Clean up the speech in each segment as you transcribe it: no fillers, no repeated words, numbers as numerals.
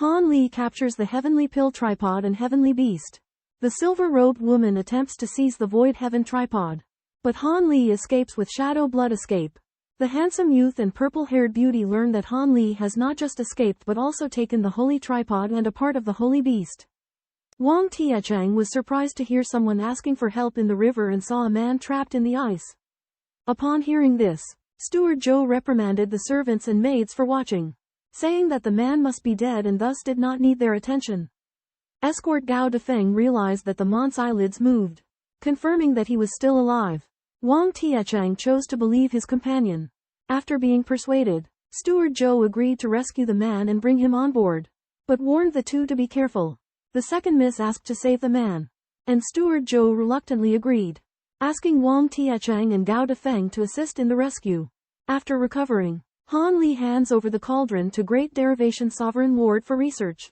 Han Li captures the heavenly pill tripod and heavenly beast. The silver-robed woman attempts to seize the void heaven tripod. But Han Li escapes with shadow blood escape. The handsome youth and purple-haired beauty learn that Han Li has not just escaped but also taken the holy tripod and a part of the holy beast. Wang Tiechang was surprised to hear someone asking for help in the river and saw a man trapped in the ice. Upon hearing this, Steward Zhou reprimanded the servants and maids for watching, saying that the man must be dead and thus did not need their attention. Escort Gao Defeng realized that the monk's eyelids moved, confirming that he was still alive. Wang Tiechang chose to believe his companion. After being persuaded, Steward Zhou agreed to rescue the man and bring him on board, but warned the two to be careful. The second miss asked to save the man, and Steward Zhou reluctantly agreed, asking Wang Tiechang and Gao Defeng to assist in the rescue. After recovering, Han Li hands over the cauldron to Great Derivation Sovereign Lord for research.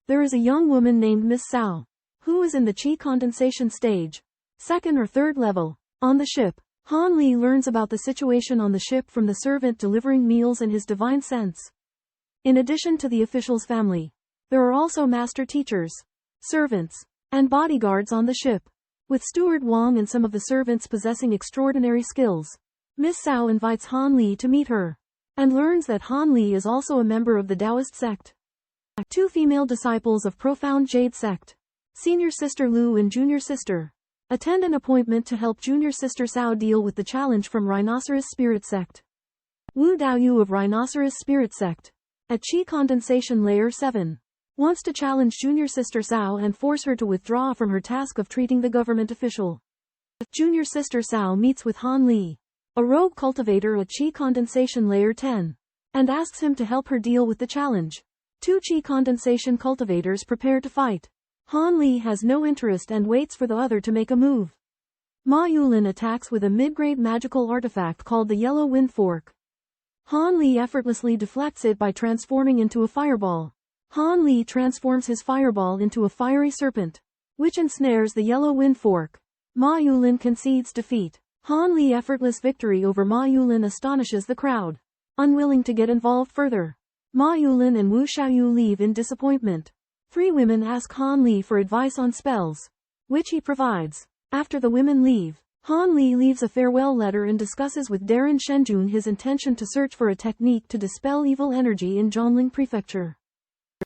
There is a young woman named Miss Cao, who is in the Qi condensation stage, second or third level. On the ship, Han Li learns about the situation on the ship from the servant delivering meals and his divine sense. In addition to the official's family, there are also master teachers, servants, and bodyguards on the ship, with Steward Wang and some of the servants possessing extraordinary skills. Miss Cao invites Han Li to meet her, and learns that Han Li is also a member of the Taoist sect. Two female disciples of Profound Jade Sect, Senior Sister Lu and Junior Sister, attend an appointment to help Junior Sister Cao deal with the challenge from Rhinoceros Spirit Sect. Wu Daoyu of Rhinoceros Spirit Sect, at Qi Condensation Layer 7, wants to challenge Junior Sister Cao and force her to withdraw from her task of treating the government official. Junior Sister Cao meets with Han Li, a rogue cultivator at Qi Condensation Layer 10, and asks him to help her deal with the challenge. Two Qi Condensation cultivators prepare to fight. Han Li has no interest and waits for the other to make a move. Ma Yulin attacks with a mid-grade magical artifact called the Yellow Wind Fork. Han Li effortlessly deflects it by transforming into a fireball. Han Li transforms his fireball into a fiery serpent, which ensnares the Yellow Wind Fork. Ma Yulin concedes defeat. Han Li's effortless victory over Ma Yulin astonishes the crowd. Unwilling to get involved further, Ma Yulin and Wu Xiaoyu leave in disappointment. Three women ask Han Li for advice on spells, which he provides. After the women leave, Han Li leaves a farewell letter and discusses with Darren Shenjun his intention to search for a technique to dispel evil energy in Zhongling Prefecture.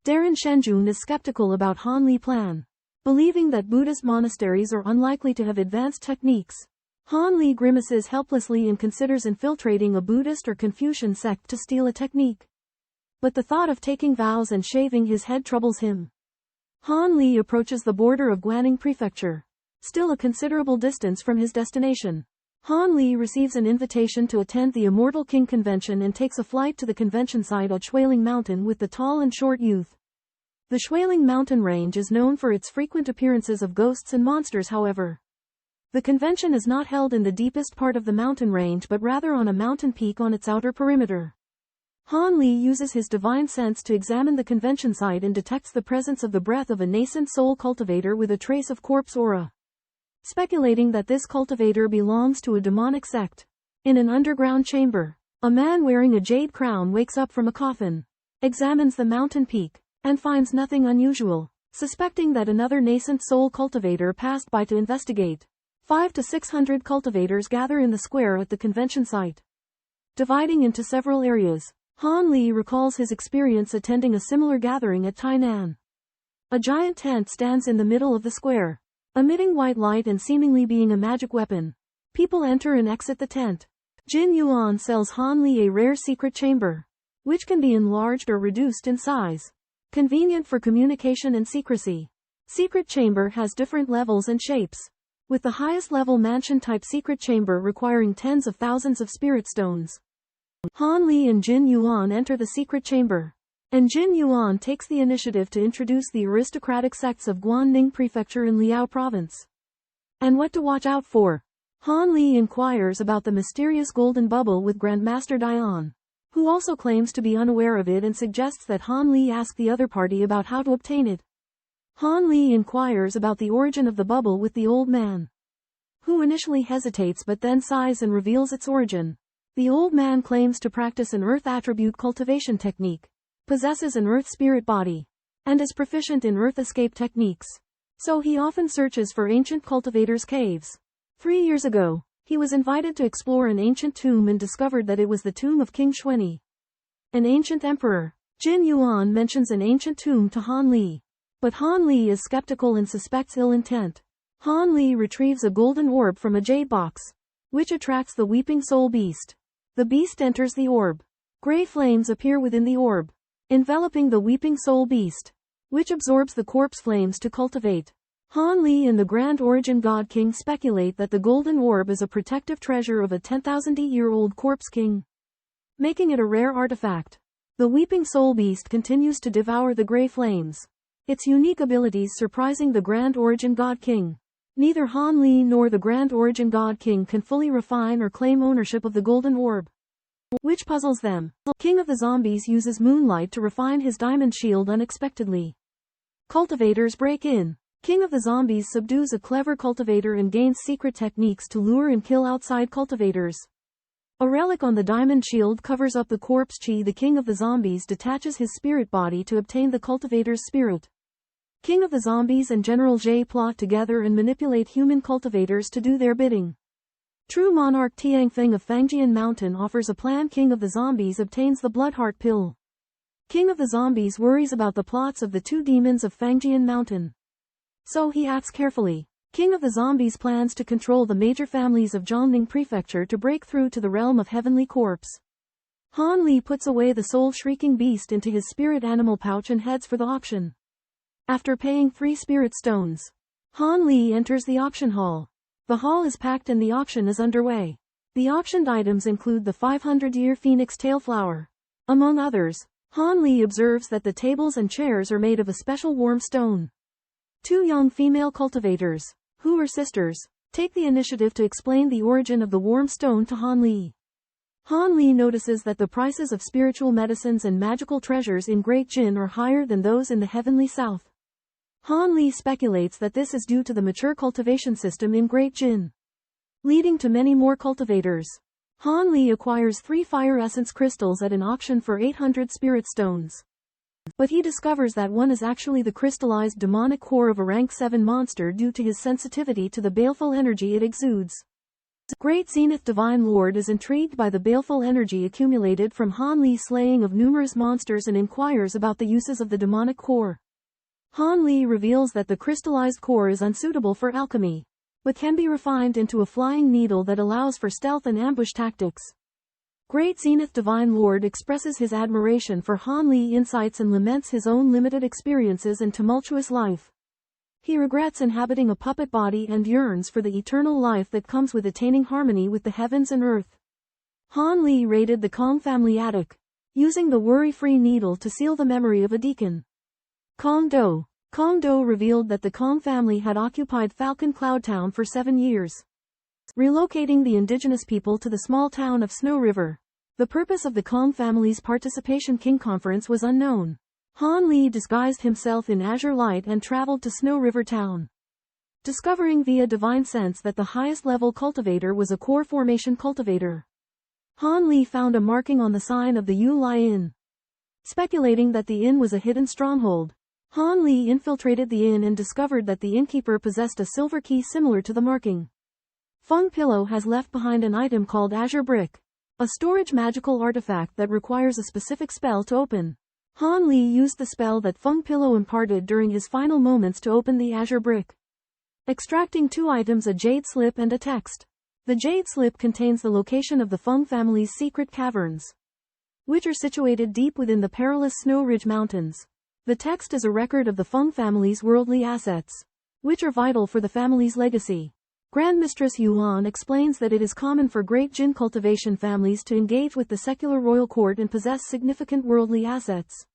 Darren Shenjun is skeptical about Han Li's plan, believing that Buddhist monasteries are unlikely to have advanced techniques. Han Li grimaces helplessly and considers infiltrating a Buddhist or Confucian sect to steal a technique. But the thought of taking vows and shaving his head troubles him. Han Li approaches the border of Guaning Prefecture, still a considerable distance from his destination. Han Li receives an invitation to attend the Immortal King Convention and takes a flight to the convention site at Shuiling Mountain with the tall and short youth. The Shuiling Mountain range is known for its frequent appearances of ghosts and monsters. However, the convention is not held in the deepest part of the mountain range but rather on a mountain peak on its outer perimeter. Han Li uses his divine sense to examine the convention site and detects the presence of the breath of a nascent soul cultivator with a trace of corpse aura. Speculating that this cultivator belongs to a demonic sect. In an underground chamber, a man wearing a jade crown wakes up from a coffin, examines the mountain peak, and finds nothing unusual. Suspecting that another nascent soul cultivator passed by to investigate, 500 to 600 cultivators gather in the square at the convention site. Dividing into several areas, Han Li recalls his experience attending a similar gathering at Tainan. A giant tent stands in the middle of the square, emitting white light and seemingly being a magic weapon. People enter and exit the tent. Jin Yuan sells Han Li a rare secret chamber, which can be enlarged or reduced in size. Convenient for communication and secrecy. Secret chamber has different levels and shapes, with the highest level mansion-type secret chamber requiring tens of thousands of spirit stones. Han Li and Jin Yuan enter the secret chamber, and Jin Yuan takes the initiative to introduce the aristocratic sects of Guanning Prefecture in Liao Province. And what to watch out for? Han Li inquires about the mysterious golden bubble with Grandmaster Dayan, who also claims to be unaware of it and suggests that Han Li ask the other party about how to obtain it. Han Li inquires about the origin of the bubble with the old man, who initially hesitates but then sighs and reveals its origin. The old man claims to practice an earth attribute cultivation technique. possesses an earth spirit body, and is proficient in earth escape techniques. So he often searches for ancient cultivators' caves. 3 years ago, he was invited to explore an ancient tomb and discovered that it was the tomb of King Xuanyi, an ancient emperor. Jin Yuan mentions an ancient tomb to Han Li, but Han Li is skeptical and suspects ill intent. Han Li retrieves a golden orb from a jade box, which attracts the weeping soul beast. The beast enters the orb. Gray flames appear within the orb, enveloping the weeping soul beast, which absorbs the corpse flames to cultivate. Han Li and the Grand Origin God King speculate that the golden orb is a protective treasure of a 10,000-year-old corpse king, making it a rare artifact. The weeping soul beast continues to devour the gray flames, its unique abilities surprising the Grand Origin God King. Neither Han Li nor the Grand Origin God King can fully refine or claim ownership of the golden orb, which puzzles them. King of the Zombies uses moonlight to refine his diamond shield unexpectedly. Cultivators break in. King of the Zombies subdues a clever cultivator and gains secret techniques to lure and kill outside cultivators. A relic on the diamond shield covers up the corpse chi. The King of the Zombies detaches his spirit body to obtain the cultivator's spirit. King of the Zombies and General Jie plot together and manipulate human cultivators to do their bidding. True monarch Tiang Feng of Fangjian Mountain offers a plan. King of the Zombies obtains the Bloodheart pill. King of the Zombies worries about the plots of the two demons of Fangjian Mountain, so he acts carefully. King of the Zombies plans to control the major families of Zhongning Prefecture to break through to the realm of Heavenly Corpse. Han Li puts away the soul-shrieking beast into his spirit animal pouch and heads for the auction. After paying 3 spirit stones, Han Li enters the auction hall. The hall is packed and the auction is underway. The auctioned items include the 500-year phoenix tail flower. Among others, Han Li observes that the tables and chairs are made of a special warm stone. 2 young female cultivators, who are sisters, take the initiative to explain the origin of the warm stone to Han Li. Han Li notices that the prices of spiritual medicines and magical treasures in Great Jin are higher than those in the heavenly south. Han Li speculates that this is due to the mature cultivation system in Great Jin, leading to many more cultivators. Han Li acquires 3 fire essence crystals at an auction for 800 spirit stones. But he discovers that one is actually the crystallized demonic core of a rank 7 monster due to his sensitivity to the baleful energy it exudes. Great Zenith Divine Lord is intrigued by the baleful energy accumulated from Han Li's slaying of numerous monsters and inquires about the uses of the demonic core. Han Li reveals that the crystallized core is unsuitable for alchemy, but can be refined into a flying needle that allows for stealth and ambush tactics. Great Zenith Divine Lord expresses his admiration for Han Li's insights and laments his own limited experiences and tumultuous life. He regrets inhabiting a puppet body and yearns for the eternal life that comes with attaining harmony with the heavens and earth. Han Li raided the Kong family attic, using the worry-free needle to seal the memory of a deacon. Kong Do revealed that the Kong family had occupied Falcon Cloud Town for 7 years, relocating the indigenous people to the small town of Snow River. The purpose of the Kong family's participation King Conference was unknown. Han Li disguised himself in azure light and traveled to Snow River Town, discovering via divine sense that the highest level cultivator was a core formation cultivator. Han Li found a marking on the sign of the Yu Lai Inn, speculating that the inn was a hidden stronghold. Han Li infiltrated the inn and discovered that the innkeeper possessed a silver key similar to the marking. Feng Pillow has left behind an item called Azure Brick, a storage magical artifact that requires a specific spell to open. Han Li used the spell that Feng Pillow imparted during his final moments to open the Azure Brick, extracting 2 items, a jade slip and a text. The jade slip contains the location of the Feng family's secret caverns, which are situated deep within the perilous Snow Ridge Mountains. The text is a record of the Feng family's worldly assets, which are vital for the family's legacy. Grand Mistress Yuan explains that it is common for Great Jin cultivation families to engage with the secular royal court and possess significant worldly assets.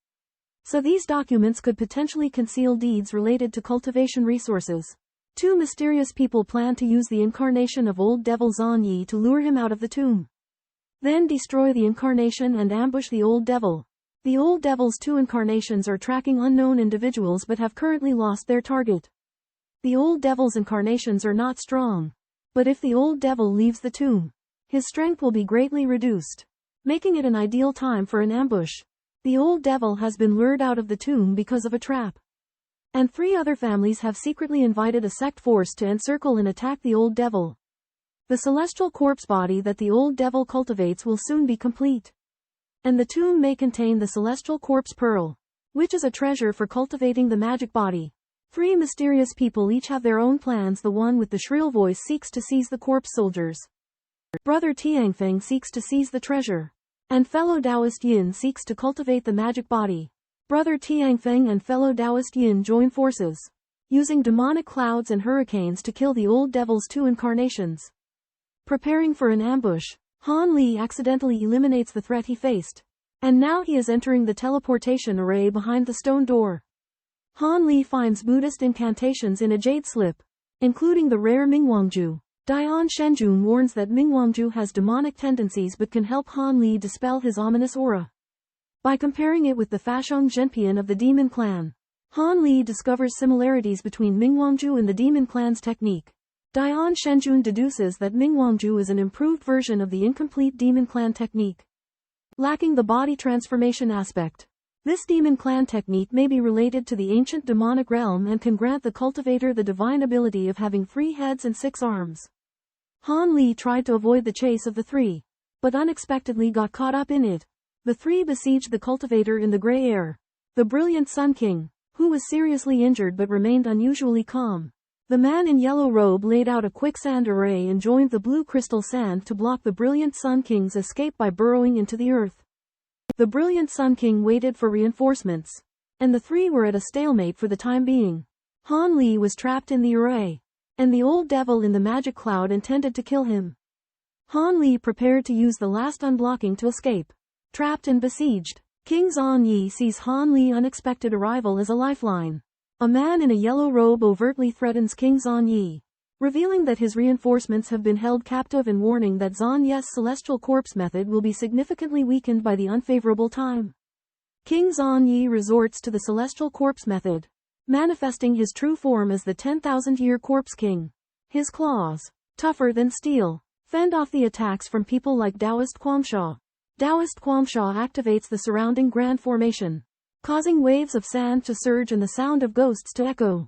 So these documents could potentially conceal deeds related to cultivation resources. 2 mysterious people plan to use the incarnation of Old Devil Zan Yi to lure him out of the tomb, then destroy the incarnation and ambush the Old Devil. The Old Devil's 2 incarnations are tracking unknown individuals but have currently lost their target. The Old Devil's incarnations are not strong, but if the Old Devil leaves the tomb, his strength will be greatly reduced, making it an ideal time for an ambush. The old devil has been lured out of the tomb because of a trap. And 3 other families have secretly invited a sect force to encircle and attack the old devil. The celestial corpse body that the old devil cultivates will soon be complete. And the tomb may contain the celestial corpse pearl, which is a treasure for cultivating the magic body. 3 mysterious people each have their own plans. The one with the shrill voice seeks to seize the corpse soldiers. Brother Tianfeng seeks to seize the treasure. And fellow Taoist Yin seeks to cultivate the magic body. Brother Tianfeng and fellow Taoist Yin join forces, using demonic clouds and hurricanes to kill the old devil's 2 incarnations. Preparing for an ambush, Han Li accidentally eliminates the threat he faced. And now he is entering the teleportation array behind the stone door. Han Li finds Buddhist incantations in a jade slip, including the rare Mingwangju. Dayan Shenjun warns that Mingwangju has demonic tendencies but can help Han Li dispel his ominous aura. By comparing it with the Fashong Zhenpian of the Demon Clan, Han Li discovers similarities between Mingwangju and the Demon Clan's technique. Dayan Shenjun deduces that Mingwangju is an improved version of the incomplete Demon Clan technique, lacking the body transformation aspect. This Demon Clan technique may be related to the ancient demonic realm and can grant the cultivator the divine ability of having 3 heads and 6 arms. Han Li tried to avoid the chase of the 3, but unexpectedly got caught up in it. The 3 besieged the cultivator in the gray air. The brilliant Sun King, who was seriously injured but remained unusually calm. The man in yellow robe laid out a quicksand array and joined the blue crystal sand to block the brilliant Sun King's escape by burrowing into the earth. The brilliant Sun King waited for reinforcements, and the 3 were at a stalemate for the time being. Han Li was trapped in the array, and the old devil in the magic cloud intended to kill him. Han Li prepared to use the last unblocking to escape. Trapped and besieged, King Zan Yi sees Han Li's unexpected arrival as a lifeline. A man in a yellow robe overtly threatens King Zan Yi, revealing that his reinforcements have been held captive and warning that Zan Yi's celestial corpse method will be significantly weakened by the unfavorable time. King Zan Yi resorts to the celestial corpse method, manifesting his true form as the 10,000-year corpse king. His claws, tougher than steel, fend off the attacks from people like Taoist Quamsha. Taoist Quamsha activates the surrounding grand formation, causing waves of sand to surge and the sound of ghosts to echo.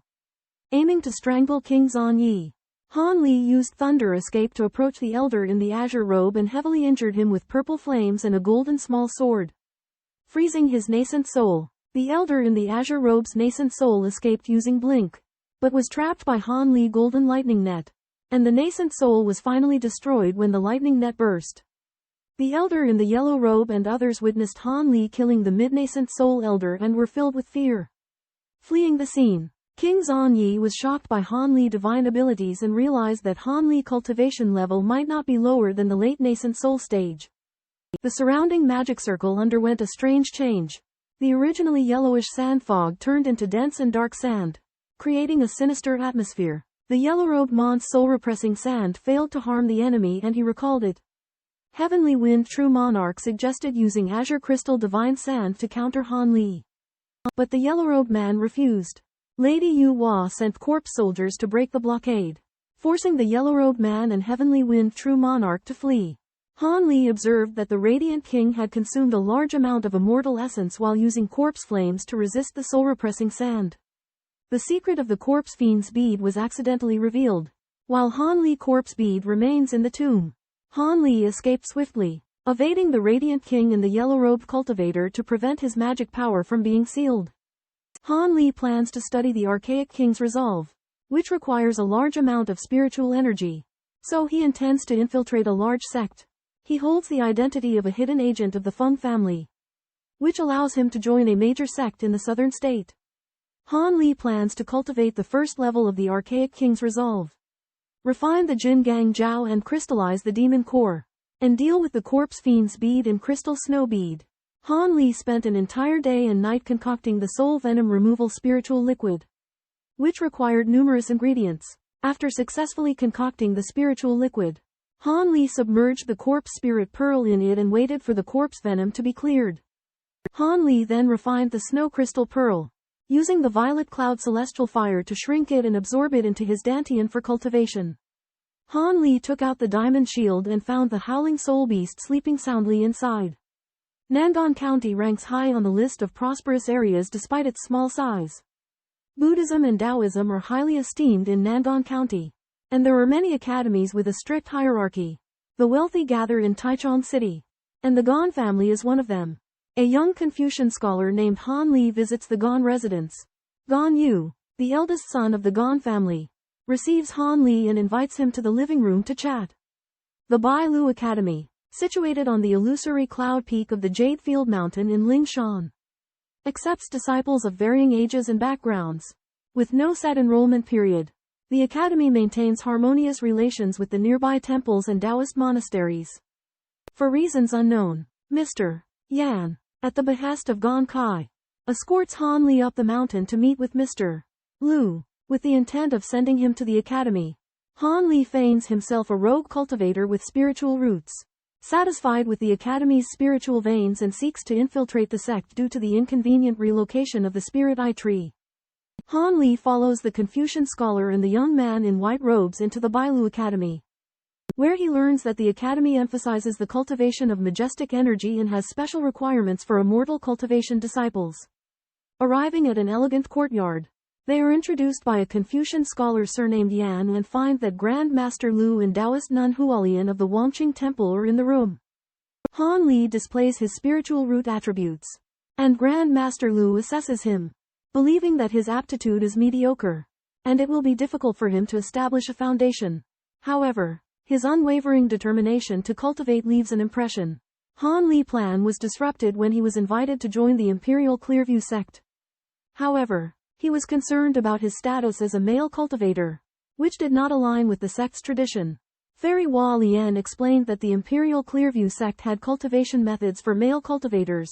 Aiming to strangle King Zan Yi, Han Li used thunder escape to approach the elder in the azure robe and heavily injured him with purple flames and a golden small sword, freezing his nascent soul. The elder in the azure robe's nascent soul escaped using blink, but was trapped by Han Li's golden lightning net, and the nascent soul was finally destroyed when the lightning net burst. The elder in the yellow robe and others witnessed Han Li killing the mid-nascent soul elder and were filled with fear. Fleeing the scene, King Zan Yi was shocked by Han Li's divine abilities and realized that Han Li's cultivation level might not be lower than the late nascent soul stage. The surrounding magic circle underwent a strange change. The originally yellowish sand fog turned into dense and dark sand, creating a sinister atmosphere. The yellow-robed Mon's soul-repressing sand failed to harm the enemy and he recalled it. Heavenly Wind True Monarch suggested using azure crystal divine sand to counter Han Li, but the yellow-robed man refused. Lady Yu Hua sent corpse soldiers to break the blockade, forcing the yellow-robed man and Heavenly Wind True Monarch to flee. Han Li observed that the Radiant King had consumed a large amount of immortal essence while using corpse flames to resist the soul-repressing sand. The secret of the corpse fiend's bead was accidentally revealed. While Han Li's corpse bead remains in the tomb, Han Li escaped swiftly, evading the Radiant King and the yellow-robed cultivator to prevent his magic power from being sealed. Han Li plans to study the Archaic King's resolve, which requires a large amount of spiritual energy, so he intends to infiltrate a large sect. He holds the identity of a hidden agent of the Feng family, which allows him to join a major sect in the southern state. Han Li plans to cultivate the first level of the Archaic King's resolve, refine the Jin Gang Jiao and crystallize the demon core, and deal with the corpse fiend's bead and crystal snow bead. Han Li spent an entire day and night concocting the soul venom removal spiritual liquid, which required numerous ingredients. After successfully concocting the spiritual liquid, Han Li submerged the corpse spirit pearl in it and waited for the corpse venom to be cleared. Han Li then refined the snow crystal pearl, using the violet cloud celestial fire to shrink it and absorb it into his dantian for cultivation. Han Li took out the diamond shield and found the howling soul beast sleeping soundly inside. Nangong County ranks high on the list of prosperous areas despite its small size. Buddhism and Taoism are highly esteemed in Nangong County, and there are many academies with a strict hierarchy. The wealthy gather in Taichung City, and the Gong family is one of them. A young Confucian scholar named Han Li visits the Gong residence. Gong Yu, the eldest son of the Gong family, receives Han Li and invites him to the living room to chat. The Bai Lu Academy, situated on the illusory cloud peak of the Jade Field Mountain in Lingshan, accepts disciples of varying ages and backgrounds. With no set enrollment period, the academy maintains harmonious relations with the nearby temples and Taoist monasteries. For reasons unknown, Mr. Yan, at the behest of Gong Kai, escorts Han Li up the mountain to meet with Mr. Lu, with the intent of sending him to the academy. Han Li feigns himself a rogue cultivator with spiritual roots, satisfied with the academy's spiritual veins, and seeks to infiltrate the sect due to the inconvenient relocation of the Spirit Eye tree. Han Li follows the Confucian scholar and the young man in white robes into the Bailu Academy, where he learns that the academy emphasizes the cultivation of majestic energy and has special requirements for immortal cultivation disciples. Arriving at an elegant courtyard, they are introduced by a Confucian scholar surnamed Yan and find that Grand Master Lu and Taoist nun Hualian of the Wangqing Temple are in the room. Han Li displays his spiritual root attributes, and Grand Master Lu assesses him, believing that his aptitude is mediocre, and it will be difficult for him to establish a foundation. However, his unwavering determination to cultivate leaves an impression. Han Li's plan was disrupted when he was invited to join the Imperial Clearview sect. However, he was concerned about his status as a male cultivator, which did not align with the sect's tradition. Fairy Hua Lian explained that the Imperial Clearview sect had cultivation methods for male cultivators.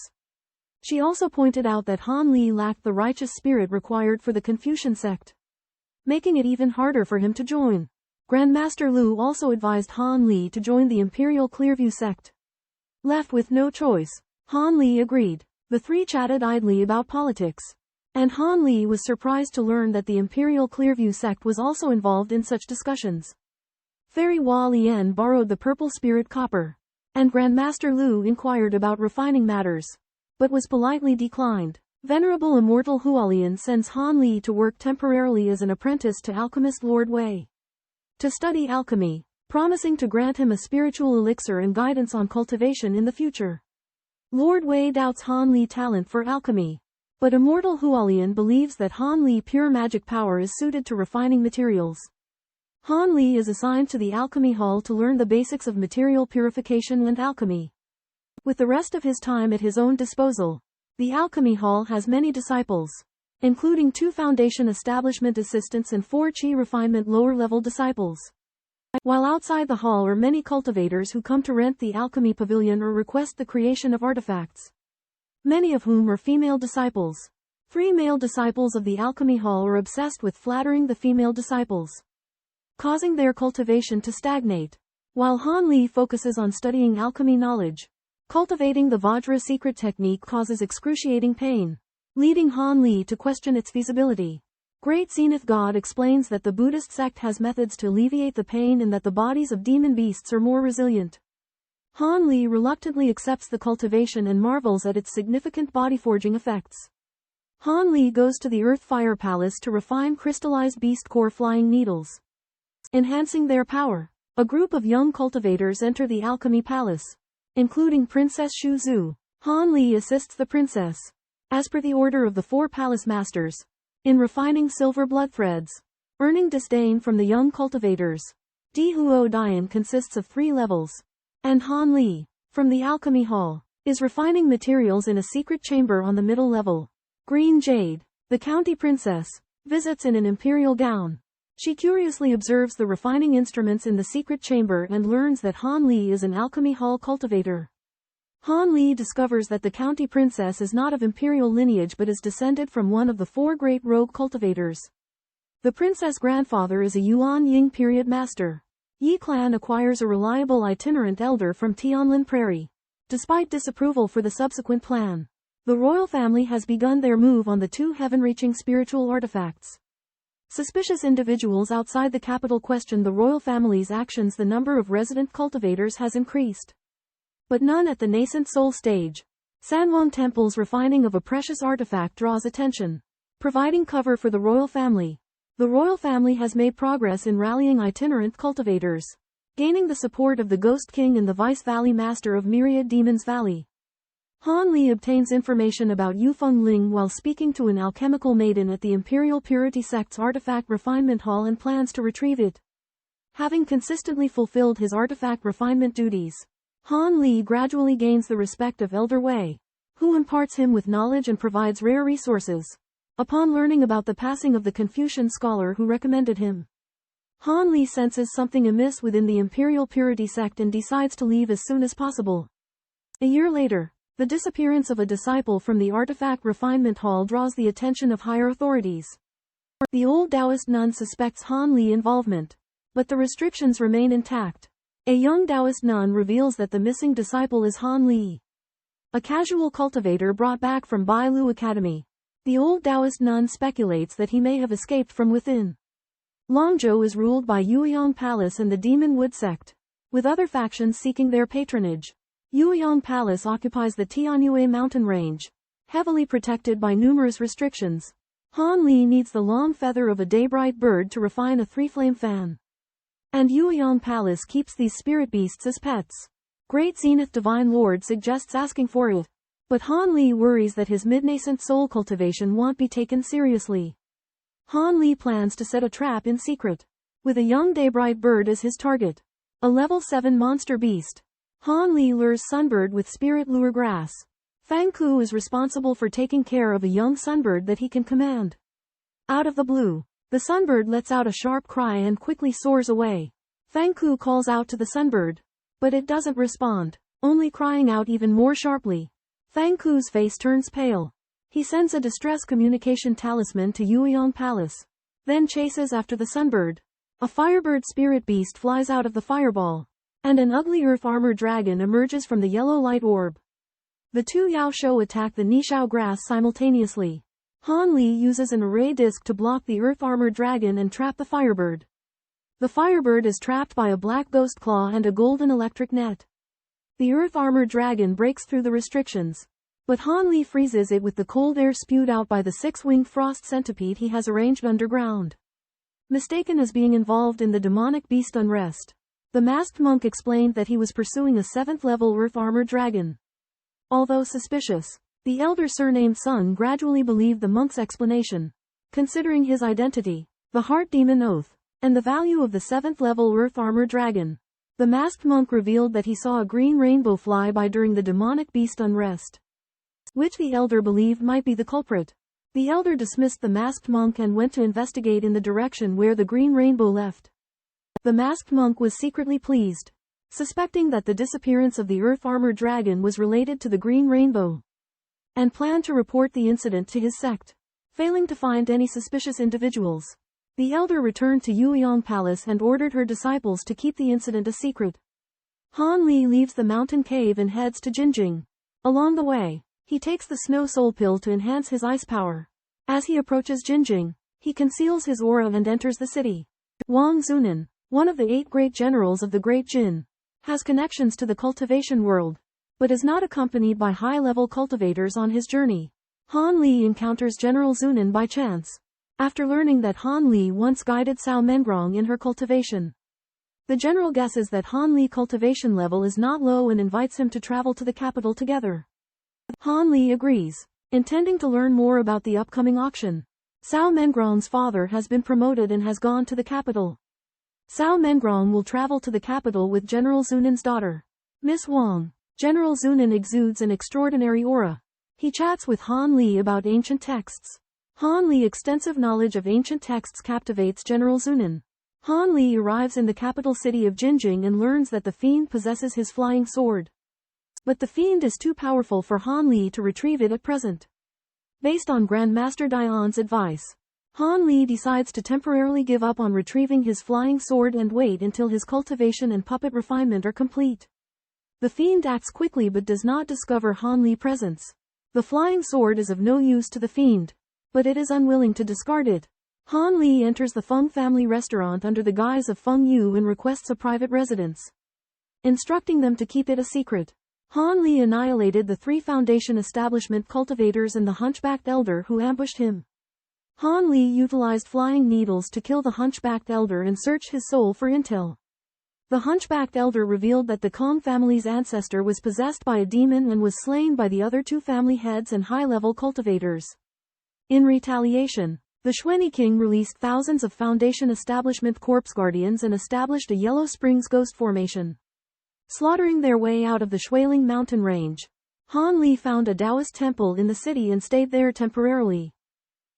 She also pointed out that Han Li lacked the righteous spirit required for the Confucian sect, making it even harder for him to join. Grandmaster Lu also advised Han Li to join the Imperial Clearview sect. Left with no choice, Han Li agreed. The three chatted idly about politics, and Han Li was surprised to learn that the Imperial Clearview sect was also involved in such discussions. Fairy Hua Lian borrowed the purple spirit copper, and Grandmaster Lu inquired about refining matters, but was politely declined. Venerable Immortal Hualian sends Han Li to work temporarily as an apprentice to alchemist Lord Wei, to study alchemy, promising to grant him a spiritual elixir and guidance on cultivation in the future. Lord Wei doubts Han Li's talent for alchemy, but Immortal Hualian believes that Han Li's pure magic power is suited to refining materials. Han Li is assigned to the Alchemy Hall to learn the basics of material purification and alchemy. With the rest of his time at his own disposal, the Alchemy Hall has many disciples, including 2 Foundation Establishment assistants and 4 Qi Refinement lower-level disciples. While outside the hall are many cultivators who come to rent the Alchemy Pavilion or request the creation of artifacts, many of whom are female disciples. 3 male disciples of the Alchemy Hall are obsessed with flattering the female disciples, causing their cultivation to stagnate. While Han Li focuses on studying alchemy knowledge, cultivating the Vajra secret technique causes excruciating pain, leading Han Li to question its feasibility. Great Zenith God explains that the Buddhist sect has methods to alleviate the pain and that the bodies of demon beasts are more resilient. Han Li reluctantly accepts the cultivation and marvels at its significant body-forging effects. Han Li goes to the Earth Fire Palace to refine crystallized beast core flying needles, enhancing their power. A group of young cultivators enter the Alchemy Palace, including Princess Shu Zhu. Han Li assists the princess, as per the order of the 4 palace masters, in refining silver blood threads, earning disdain from the young cultivators. Dihuo Dayan consists of 3 levels, and Han Li, from the Alchemy Hall, is refining materials in a secret chamber on the middle level. Green Jade, the county princess, visits in an imperial gown. She curiously observes the refining instruments in the secret chamber and learns that Han Li is an Alchemy Hall cultivator. Han Li discovers that the county princess is not of imperial lineage but is descended from one of the 4 great rogue cultivators. The princess' grandfather is a Yuan Ying period master. Yi clan acquires a reliable itinerant elder from Tianlan Prairie, despite disapproval for the subsequent plan. The royal family has begun their move on the 2 heaven-reaching spiritual artifacts. Suspicious individuals outside the capital question the royal family's actions. The number of resident cultivators has increased, but none at the Nascent Soul stage. Sanwang Temple's refining of a precious artifact draws attention, providing cover for the royal family. The royal family has made progress in rallying itinerant cultivators, gaining the support of the Ghost King and the Vice Valley Master of Myriad Demons Valley. Han Li obtains information about Yufeng Ling while speaking to an alchemical maiden at the Imperial Purity Sect's Artifact Refinement Hall and plans to retrieve it. Having consistently fulfilled his artifact refinement duties, Han Li gradually gains the respect of Elder Wei, who imparts him with knowledge and provides rare resources. Upon learning about the passing of the Confucian scholar who recommended him, Han Li senses something amiss within the Imperial Purity Sect and decides to leave as soon as possible. A year later, the disappearance of a disciple from the Artifact Refinement Hall draws the attention of higher authorities. The old Taoist nun suspects Han Li's involvement, but the restrictions remain intact. A young Taoist nun reveals that the missing disciple is Han Li, a casual cultivator brought back from Bai Lu Academy. The old Taoist nun speculates that he may have escaped from within. Longzhou is ruled by Yueyang Palace and the Demon Wood Sect, with other factions seeking their patronage. Yueyang Palace occupies the Tianyue mountain range, heavily protected by numerous restrictions. Han Li needs the long feather of a daybright bird to refine a three-flame fan. And Yueyang Palace keeps these spirit beasts as pets. Great Zenith Divine Lord suggests asking for it, but Han Li worries that his mid-nascent soul cultivation won't be taken seriously. Han Li plans to set a trap in secret, with a young daybright bird as his target. A level 7 monster beast. Han Li lures Sunbird with spirit lure grass. Fang Ku is responsible for taking care of a young sunbird that he can command. Out of the blue, the sunbird lets out a sharp cry and quickly soars away. Fang Ku calls out to the sunbird, but it doesn't respond, only crying out even more sharply. Fang Ku's face turns pale. He sends a distress communication talisman to Yueyang Palace, then chases after the sunbird. A firebird spirit beast flies out of the fireball, and an ugly earth armor dragon emerges from the yellow light orb. The two Yao Shou attack the Nishao grass simultaneously. Han Li uses an array disc to block the earth armor dragon and trap the firebird. The firebird is trapped by a black ghost claw and a golden electric net. The earth armor dragon breaks through the restrictions, but Han Li freezes it with the cold air spewed out by the six-winged frost centipede he has arranged underground. Mistaken as being involved in the demonic beast unrest, the masked monk explained that he was pursuing a 7th-level earth armor dragon. Although suspicious, the elder surnamed Sun gradually believed the monk's explanation. Considering his identity, the heart demon oath, and the value of the 7th-level earth armor dragon, the masked monk revealed that he saw a green rainbow fly by during the demonic beast unrest, which the elder believed might be the culprit. The elder dismissed the masked monk and went to investigate in the direction where the green rainbow left. The masked monk was secretly pleased, suspecting that the disappearance of the earth armor dragon was related to the green rainbow, and planned to report the incident to his sect. Failing to find any suspicious individuals, the elder returned to Yueyang Palace and ordered her disciples to keep the incident a secret. Han Li leaves the mountain cave and heads to Jinjing. Along the way, he takes the snow soul pill to enhance his ice power. As he approaches Jinjing, he conceals his aura and enters the city. Wang Zunan, one of the 8 great generals of the Great Jin, has connections to the cultivation world, but is not accompanied by high-level cultivators on his journey. Han Li encounters General Zunan by chance, after learning that Han Li once guided Cao Mengrong in her cultivation. The general guesses that Han Li's cultivation level is not low and invites him to travel to the capital together. Han Li agrees, intending to learn more about the upcoming auction. Cao Mengrong's father has been promoted and has gone to the capital. Cao Mengrong will travel to the capital with General Zunan's daughter, Miss Wang. General Zunan exudes an extraordinary aura. He chats with Han Li about ancient texts. Han Li's extensive knowledge of ancient texts captivates General Zunan. Han Li arrives in the capital city of Jinjing and learns that the fiend possesses his flying sword. But the fiend is too powerful for Han Li to retrieve it at present. Based on Grandmaster Dayan's advice, Han Li decides to temporarily give up on retrieving his flying sword and wait until his cultivation and puppet refinement are complete. The fiend acts quickly but does not discover Han Li's presence. The flying sword is of no use to the fiend, but it is unwilling to discard it. Han Li enters the Feng family restaurant under the guise of Feng Yu and requests a private residence, instructing them to keep it a secret. Han Li annihilated the 3 Foundation establishment cultivators and the hunchbacked elder who ambushed him. Han Li utilized flying needles to kill the hunchbacked elder and search his soul for intel. The hunchbacked elder revealed that the Kong family's ancestor was possessed by a demon and was slain by the other 2 family heads and high-level cultivators. In retaliation, the Xueni king released thousands of Foundation establishment corpse guardians and established a Yellow Springs ghost formation. Slaughtering their way out of the Shuiling mountain range, Han Li found a Taoist temple in the city and stayed there temporarily.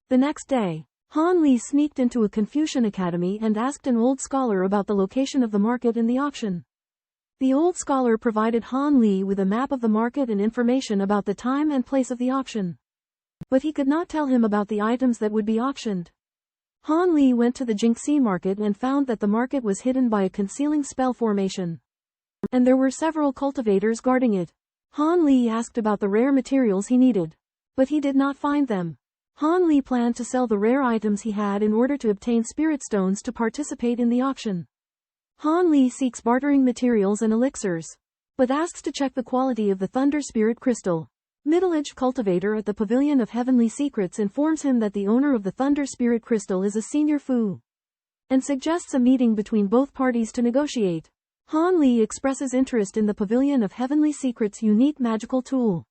The next day, Han Li sneaked into a Confucian academy and asked an old scholar about the location of the market and the auction. The old scholar provided Han Li with a map of the market and information about the time and place of the auction. But he could not tell him about the items that would be auctioned. Han Li went to the Jingxi market and found that the market was hidden by a concealing spell formation. And there were several cultivators guarding it. Han Li asked about the rare materials he needed. But he did not find them. Han Li planned to sell the rare items he had in order to obtain spirit stones to participate in the auction. Han Li seeks bartering materials and elixirs, but asks to check the quality of the Thunder Spirit Crystal. Middle-aged cultivator at the Pavilion of Heavenly Secrets informs him that the owner of the Thunder Spirit Crystal is a senior Fu, and suggests a meeting between both parties to negotiate. Han Li expresses interest in the Pavilion of Heavenly Secrets' unique magical tool,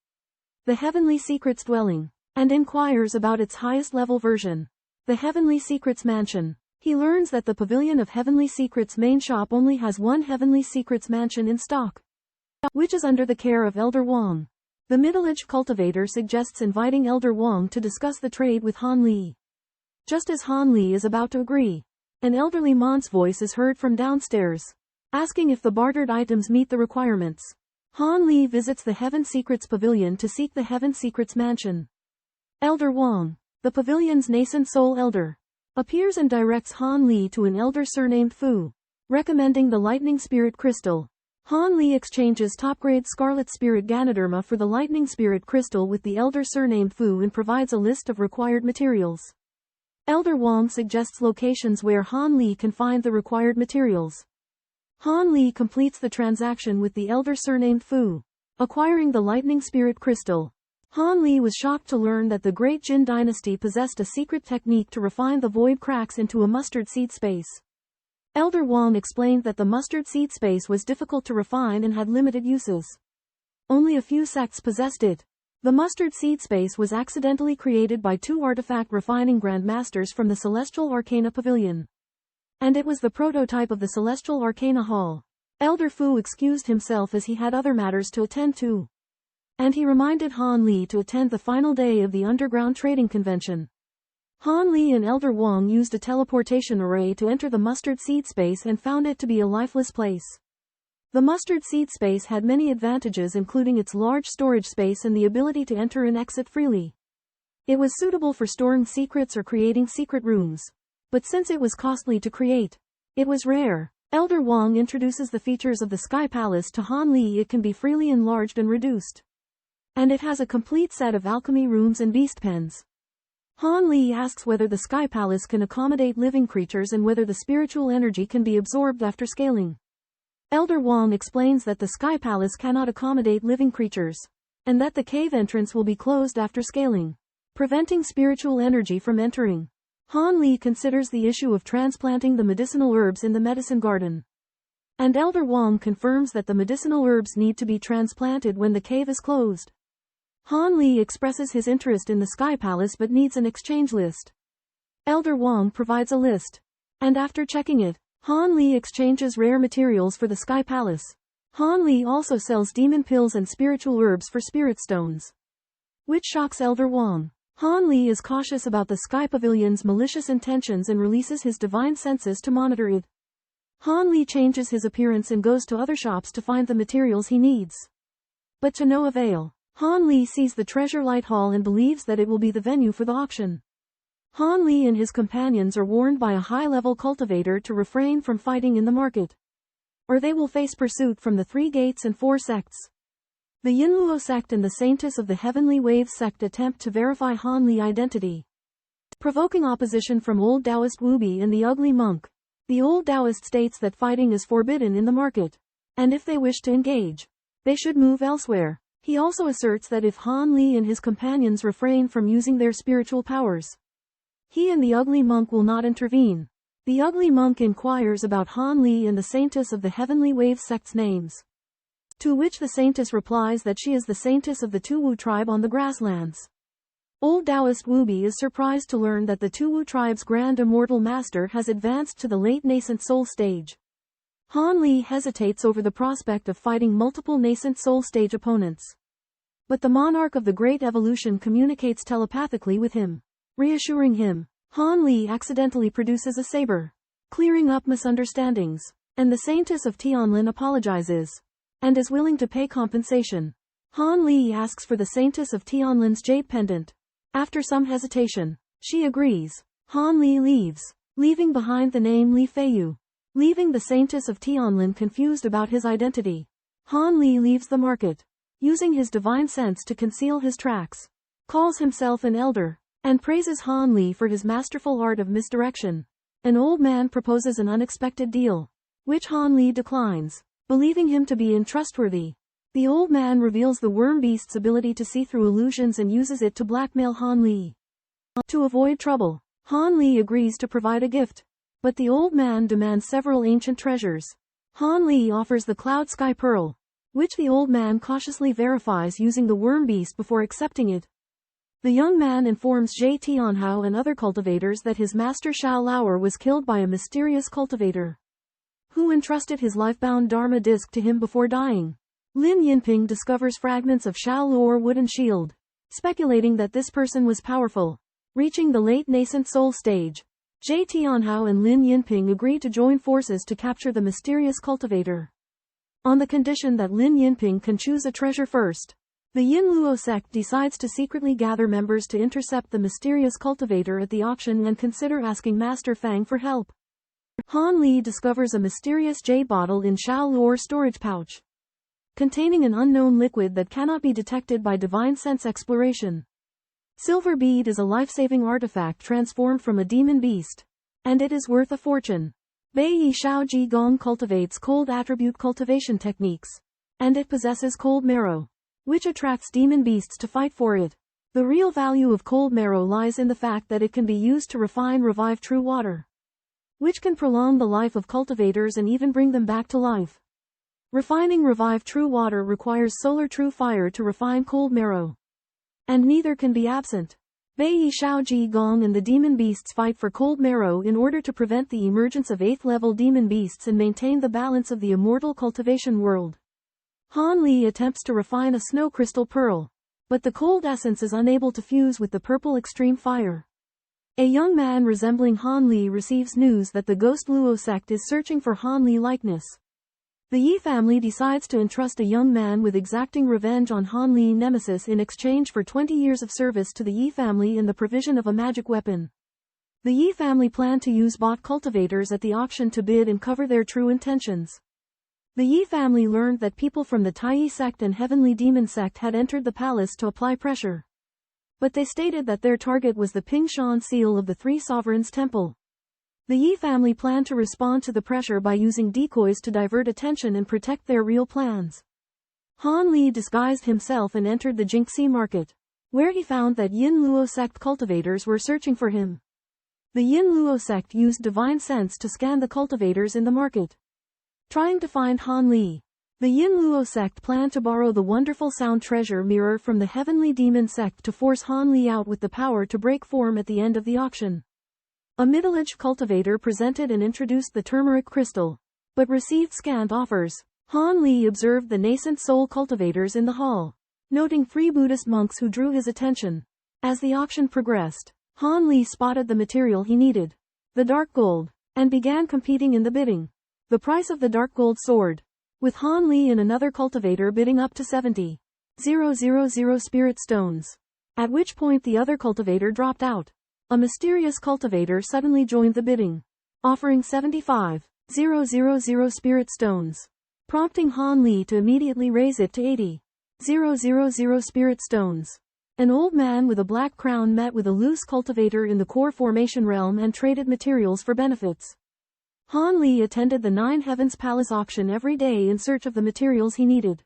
the Heavenly Secrets Dwelling, and inquires about its highest level version, the Heavenly Secrets Mansion. He learns that the Pavilion of Heavenly Secrets main shop only has one Heavenly Secrets mansion in stock, which is under the care of Elder Wang. The middle-aged cultivator suggests inviting Elder Wang to discuss the trade with Han Li. Just as Han Li is about to agree, an elderly man's voice is heard from downstairs, asking if the bartered items meet the requirements. Han Li visits the Heaven Secrets Pavilion to seek the Heaven Secrets Mansion. Elder Wang, the pavilion's Nascent Soul elder, appears and directs Han Li to an elder surnamed Fu, recommending the Lightning Spirit Crystal. Han Li exchanges top-grade Scarlet Spirit Ganoderma for the Lightning Spirit Crystal with the elder surnamed Fu and provides a list of required materials. Elder Wang suggests locations where Han Li can find the required materials. Han Li completes the transaction with the elder surnamed Fu, acquiring the Lightning Spirit Crystal. Han Li was shocked to learn that the Great Jin dynasty possessed a secret technique to refine the void cracks into a mustard seed space. Elder Wang explained that the mustard seed space was difficult to refine and had limited uses. Only a few sects possessed it. The mustard seed space was accidentally created by 2 artifact refining grandmasters from the Celestial Arcana Pavilion, and it was the prototype of the Celestial Arcana Hall. Elder Fu excused himself as he had other matters to attend to, and he reminded Han Li to attend the final day of the underground trading convention. Han Li and Elder Wang used a teleportation array to enter the mustard seed space and found it to be a lifeless place. The mustard seed space had many advantages, including its large storage space and the ability to enter and exit freely. It was suitable for storing secrets or creating secret rooms. But since it was costly to create, it was rare. Elder Wang introduces the features of the Sky Palace to Han Li. It can be freely enlarged and reduced, and it has a complete set of alchemy rooms and beast pens. Han Li asks whether the Sky Palace can accommodate living creatures and whether the spiritual energy can be absorbed after scaling. Elder Wang explains that the Sky Palace cannot accommodate living creatures, and that the cave entrance will be closed after scaling, preventing spiritual energy from entering. Han Li considers the issue of transplanting the medicinal herbs in the medicine garden, and Elder Wang confirms that the medicinal herbs need to be transplanted when the cave is closed. Han Li expresses his interest in the Sky Palace but needs an exchange list. Elder Wang provides a list, and after checking it, Han Li exchanges rare materials for the Sky Palace. Han Li also sells demon pills and spiritual herbs for spirit stones, which shocks Elder Wang. Han Li is cautious about the Sky Pavilion's malicious intentions and releases his divine senses to monitor it. Han Li changes his appearance and goes to other shops to find the materials he needs, but to no avail. Han Li sees the Treasure Light Hall and believes that it will be the venue for the auction. Han Li and his companions are warned by a high-level cultivator to refrain from fighting in the market, or they will face pursuit from the 3 gates and 4 sects. The Yinluo sect and the Saintess of the Heavenly Waves sect attempt to verify Han Li's identity, provoking opposition from Old Taoist Wubi and the Ugly Monk. The Old Taoist states that fighting is forbidden in the market, and if they wish to engage, they should move elsewhere. He also asserts that if Han Li and his companions refrain from using their spiritual powers, he and the ugly monk will not intervene. The ugly monk inquires about Han Li and the saintess of the Heavenly Wave sect's names, to which the saintess replies that she is the saintess of the Tuwu tribe on the grasslands. Old Taoist Wubi is surprised to learn that the Tuwu tribe's Grand Immortal Master has advanced to the late Nascent Soul stage. Han Li hesitates over the prospect of fighting multiple Nascent Soul stage opponents. But the monarch of the Great Evolution communicates telepathically with him, reassuring him. Han Li accidentally produces a saber, clearing up misunderstandings, and the saintess of Tianlan apologizes, and is willing to pay compensation. Han Li asks for the saintess of Tianlan's jade pendant. After some hesitation, she agrees. Han Li leaves, leaving behind the name Li Feiyu, leaving the saintess of Tianlan confused about his identity. Han Li leaves the market, using his divine sense to conceal his tracks, calls himself an elder, and praises Han Li for his masterful art of misdirection. An old man proposes an unexpected deal, which Han Li declines, believing him to be untrustworthy. The old man reveals the worm beast's ability to see through illusions and uses it to blackmail Han Li. To avoid trouble, Han Li agrees to provide a gift, but the old man demands several ancient treasures. Han Li offers the Cloud Sky Pearl, which the old man cautiously verifies using the worm beast before accepting it. The young man informs Zhe Tianhao and other cultivators that his master Xiao Lauer was killed by a mysterious cultivator, who entrusted his life-bound Dharma disc to him before dying. Lin Yinping discovers fragments of Xiao Luo's wooden shield, speculating that this person was powerful. Reaching the late Nascent Soul stage, Zhe Tianhao and Lin Yinping agree to join forces to capture the mysterious cultivator, on the condition that Lin Yinping can choose a treasure first. The Yin Luo sect decides to secretly gather members to intercept the mysterious cultivator at the auction and consider asking Master Fang for help. Han Li discovers a mysterious jade bottle in Xiao Luo's storage pouch, containing an unknown liquid that cannot be detected by divine sense exploration. Silver bead is a life-saving artifact transformed from a demon beast, and it is worth a fortune. Beiyi Shao Ji Gong cultivates cold attribute cultivation techniques, and it possesses cold marrow, which attracts demon beasts to fight for it. The real value of cold marrow lies in the fact that it can be used to revive true water, which can prolong the life of cultivators and even bring them back to life. Refining revived true water requires solar true fire to refine cold marrow, and neither can be absent. Beiyi Shao Ji Gong and the demon beasts fight for cold marrow in order to prevent the emergence of 8th level demon beasts and maintain the balance of the immortal cultivation world. Han Li attempts to refine a snow crystal pearl, but the cold essence is unable to fuse with the purple extreme fire. A young man resembling Han Li receives news that the Ghost Luo sect is searching for Han Li likeness. The Yi family decides to entrust a young man with exacting revenge on Han Li nemesis in exchange for 20 years of service to the Yi family in the provision of a magic weapon. The Yi family plan to use bot cultivators at the auction to bid and cover their true intentions. The Yi family learned that people from the Tai sect and Heavenly Demon sect had entered the palace to apply pressure, but they stated that their target was the Pingshan seal of the Three Sovereigns Temple. The Yi family planned to respond to the pressure by using decoys to divert attention and protect their real plans. Han Li disguised himself and entered the Jingxi market, where he found that Yin Luo sect cultivators were searching for him. The Yin Luo sect used divine sense to scan the cultivators in the market, trying to find Han Li. The Yin Luo sect planned to borrow the wonderful sound treasure mirror from the Heavenly Demon sect to force Han Li out with the power to break form at the end of the auction. A middle-aged cultivator presented and introduced the turmeric crystal, but received scant offers. Han Li observed the Nascent Soul cultivators in the hall, noting 3 Buddhist monks who drew his attention. As the auction progressed, Han Li spotted the material he needed, the dark gold, and began competing in the bidding. The price of the dark gold soared, with Han Li and another cultivator bidding up to 70,000 spirit stones, at which point the other cultivator dropped out. A mysterious cultivator suddenly joined the bidding, offering 75,000 spirit stones, prompting Han Li to immediately raise it to 80,000 spirit stones. An old man with a black crown met with a loose cultivator in the core formation realm and traded materials for benefits. Han Li attended the Nine Heavens Palace auction every day in search of the materials he needed.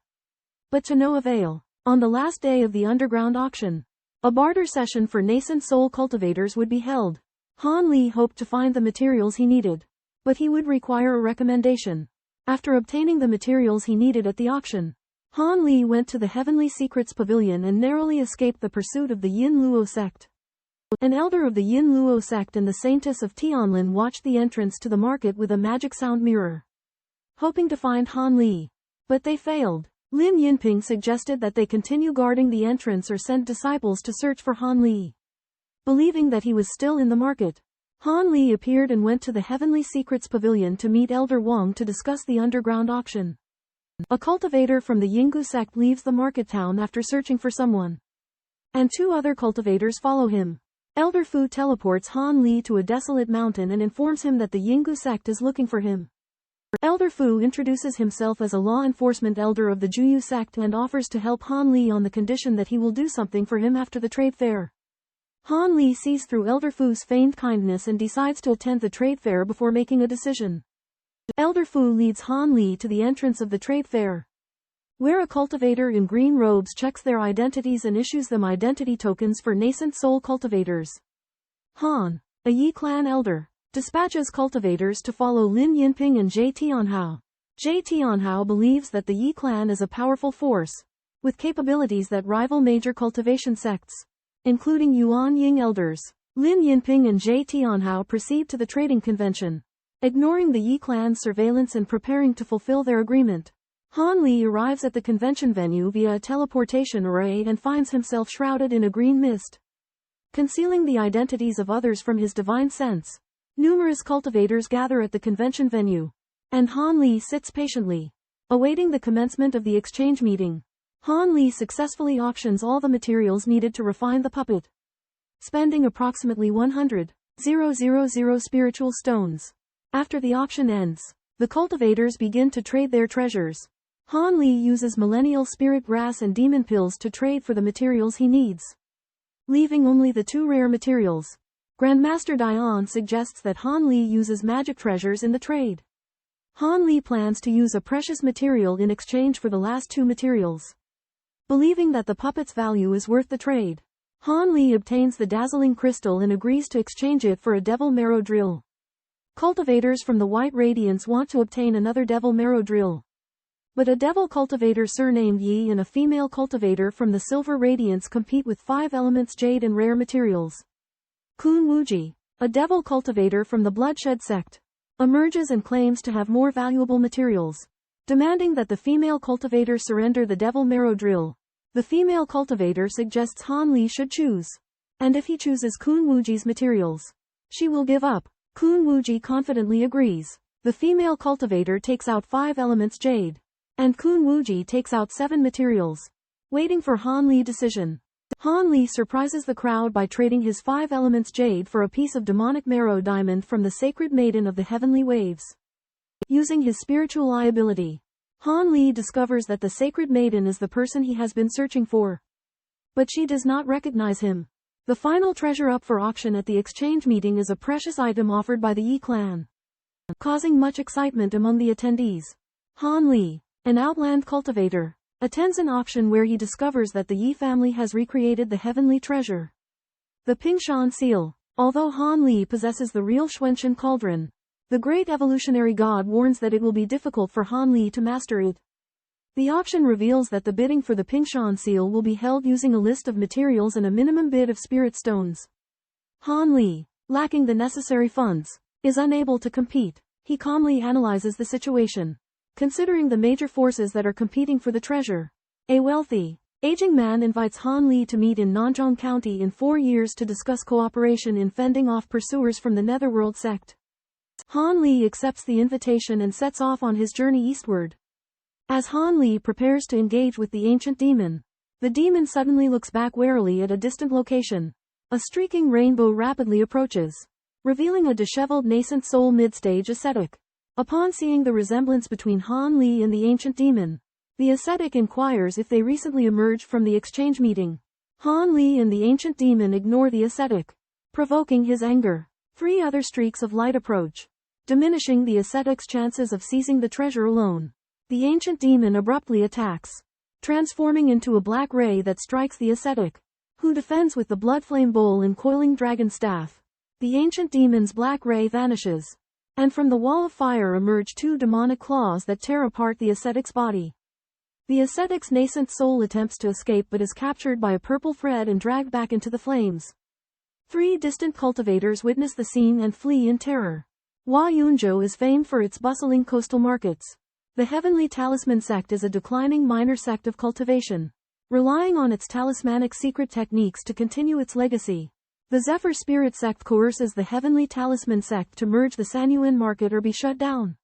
but to no avail. On the last day of the underground auction, a barter session for Nascent Soul cultivators would be held. Han Li hoped to find the materials he needed, but he would require a recommendation. After obtaining the materials he needed at the auction, Han Li went to the Heavenly Secrets Pavilion and narrowly escaped the pursuit of the Yin Luo sect. An elder of the Yin Luo sect and the Saintess of Tianlan watched the entrance to the market with a magic sound mirror, hoping to find Han Li. But they failed. Lin Yinping suggested that they continue guarding the entrance or send disciples to search for Han Li. Believing that he was still in the market, Han Li appeared and went to the Heavenly Secrets Pavilion to meet Elder Wang to discuss the underground auction. A cultivator from the Yinggu sect leaves the market town after searching for someone, and 2 other cultivators follow him. Elder Fu teleports Han Li to a desolate mountain and informs him that the Yinggu sect is looking for him. Elder Fu introduces himself as a law enforcement elder of the Juyu sect and offers to help Han Li on the condition that he will do something for him after the trade fair. Han Li sees through Elder Fu's feigned kindness and decides to attend the trade fair before making a decision. Elder Fu leads Han Li to the entrance of the trade fair, where a cultivator in green robes checks their identities and issues them identity tokens for Nascent Soul cultivators. Han, a Yi clan elder, dispatches cultivators to follow Lin Yinping and Zhe Tianhao. Zhe Tianhao believes that the Yi clan is a powerful force, with capabilities that rival major cultivation sects, including Yuan Ying elders. Lin Yinping and Zhe Tianhao proceed to the trading convention, ignoring the Yi clan's surveillance and preparing to fulfill their agreement. Han Li arrives at the convention venue via a teleportation array and finds himself shrouded in a green mist, concealing the identities of others from his divine sense. Numerous cultivators gather at the convention venue, and Han Li sits patiently, awaiting the commencement of the exchange meeting. Han Li successfully auctions all the materials needed to refine the puppet, spending approximately 100,000 spiritual stones. After the auction ends, the cultivators begin to trade their treasures. Han Li uses millennial spirit grass and demon pills to trade for the materials he needs, leaving only the 2 rare materials. Grandmaster Dayan suggests that Han Li uses magic treasures in the trade. Han Li plans to use a precious material in exchange for the last 2 materials. Believing that the puppet's value is worth the trade, Han Li obtains the dazzling crystal and agrees to exchange it for a devil marrow drill. Cultivators from the White Radiance want to obtain another devil marrow drill, but a devil cultivator surnamed Yi and a female cultivator from the Silver Radiance compete with 5 elements jade and rare materials. Kun Wuji, a devil cultivator from the Bloodshed sect, emerges and claims to have more valuable materials, demanding that the female cultivator surrender the devil marrow drill. The female cultivator suggests Han Li should choose, and if he chooses Kun Wuji's materials, she will give up. Kun Wuji confidently agrees. The female cultivator takes out 5 elements jade, and Kun Wuji takes out 7 materials, waiting for Han Li's decision. Han Li surprises the crowd by trading his 5 elements jade for a piece of demonic marrow diamond from the sacred maiden of the heavenly waves. Using his spiritual eye ability, Han Li discovers that the sacred maiden is the person he has been searching for, but she does not recognize him. The final treasure up for auction at the exchange meeting is a precious item offered by the Yi clan, causing much excitement among the attendees. Han Li, an outland cultivator, attends an auction where he discovers that the Yi family has recreated the heavenly treasure, the Pingshan seal. Although Han Li possesses the real Xuanchen cauldron, the great evolutionary god warns that it will be difficult for Han Li to master it. The auction reveals that the bidding for the Pingshan seal will be held using a list of materials and a minimum bid of spirit stones. Han Li, lacking the necessary funds, is unable to compete. He calmly analyzes the situation, considering the major forces that are competing for the treasure. A wealthy, aging man invites Han Li to meet in Nangong County in 4 years to discuss cooperation in fending off pursuers from the Netherworld sect. Han Li accepts the invitation and sets off on his journey eastward. As Han Li prepares to engage with the ancient demon, the demon suddenly looks back warily at a distant location. A streaking rainbow rapidly approaches, revealing a disheveled Nascent Soul mid-stage ascetic. Upon seeing the resemblance between Han Li and the ancient demon, the ascetic inquires if they recently emerged from the exchange meeting. Han Li and the ancient demon ignore the ascetic, provoking his anger. 3 other streaks of light approach, diminishing the ascetic's chances of seizing the treasure alone. The ancient demon abruptly attacks, transforming into a black ray that strikes the ascetic, who defends with the blood flame bowl and coiling dragon staff. The ancient demon's black ray vanishes, and from the wall of fire emerge two demonic claws that tear apart the ascetic's body. The ascetic's nascent soul attempts to escape but is captured by a purple thread and dragged back into the flames. 3 distant cultivators witness the scene and flee in terror. Hua Yunzhou is famed for its bustling coastal markets. The Heavenly Talisman Sect is a declining minor sect of cultivation, relying on its talismanic secret techniques to continue its legacy. The Zephyr Spirit Sect coerces the Heavenly Talisman Sect to merge the Sanyuan market or be shut down.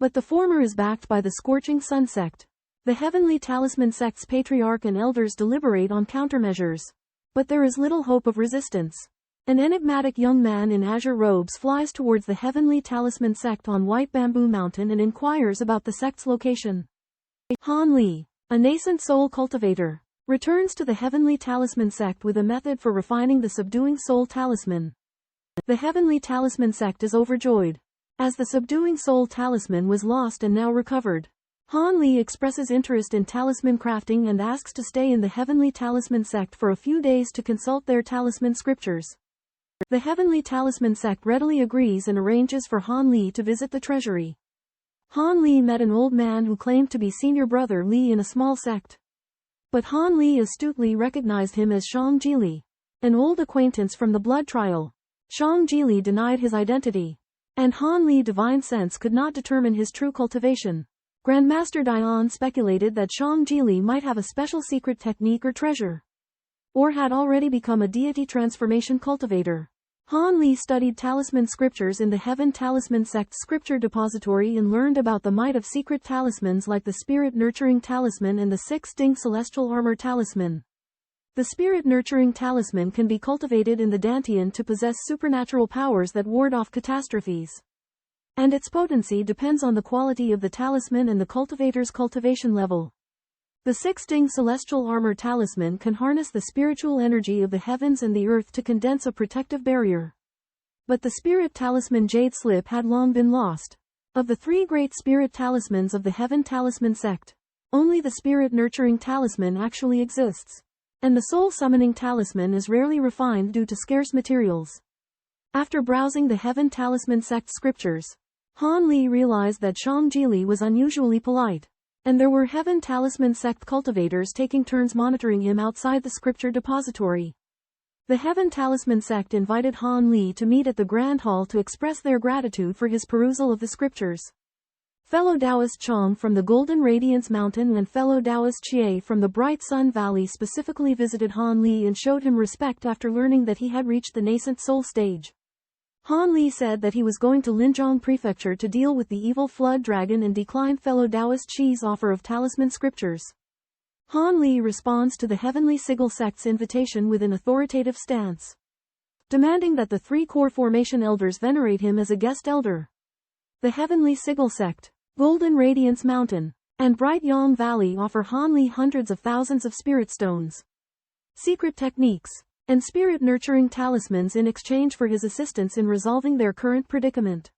But the former is backed by the Scorching Sun Sect. The Heavenly Talisman Sect's patriarch and elders deliberate on countermeasures. But there is little hope of resistance. An enigmatic young man in azure robes flies towards the Heavenly Talisman Sect on White Bamboo Mountain and inquires about the sect's location. Han Li, a nascent soul cultivator, returns to the Heavenly Talisman Sect with a method for refining the subduing soul talisman. The Heavenly Talisman Sect is overjoyed, as the subduing soul talisman was lost and now recovered. Han Li expresses interest in talisman crafting and asks to stay in the Heavenly Talisman Sect for a few days to consult their talisman scriptures. The Heavenly Talisman Sect readily agrees and arranges for Han Li to visit the treasury. Han Li met an old man who claimed to be senior brother Li in a small sect. But Han Li astutely recognized him as Shang Jili, an old acquaintance from the blood trial. Shang Jili denied his identity, and Han Li divine sense could not determine his true cultivation. Grandmaster Dayan speculated that Shang Jili might have a special secret technique or treasure, or had already become a deity transformation cultivator. Han Li studied talisman scriptures in the Heaven Talisman Sect scripture depository and learned about the might of secret talismans like the Spirit Nurturing Talisman and the 6-Ding Celestial Armor Talisman. The Spirit Nurturing Talisman can be cultivated in the Dantian to possess supernatural powers that ward off catastrophes. And its potency depends on the quality of the talisman and the cultivator's cultivation level. The 6-Ding Celestial Armor Talisman can harness the spiritual energy of the heavens and the earth to condense a protective barrier. But the Spirit Talisman Jade Slip had long been lost. Of the 3 great Spirit Talismans of the Heaven Talisman Sect, only the Spirit Nurturing Talisman actually exists. And the Soul Summoning Talisman is rarely refined due to scarce materials. After browsing the Heaven Talisman Sect scriptures, Han Li realized that Shang Jili was unusually polite, and there were Heaven Talisman Sect cultivators taking turns monitoring him outside the scripture depository. The Heaven Talisman Sect invited Han Li to meet at the Grand Hall to express their gratitude for his perusal of the scriptures. Fellow Taoist Chong from the Golden Radiance Mountain and fellow Taoist Chie from the Bright Sun Valley specifically visited Han Li and showed him respect after learning that he had reached the Nascent Soul stage. Han Li said that he was going to Linzhong Prefecture to deal with the evil flood dragon and declined fellow Taoist Chi's offer of talisman scriptures. Han Li responds to the Heavenly Sigil Sect's invitation with an authoritative stance, demanding that the 3 core formation elders venerate him as a guest elder. The Heavenly Sigil Sect, Golden Radiance Mountain, and Bright Yang Valley offer Han Li hundreds of thousands of spirit stones, secret techniques, and spirit nurturing talismans in exchange for his assistance in resolving their current predicament.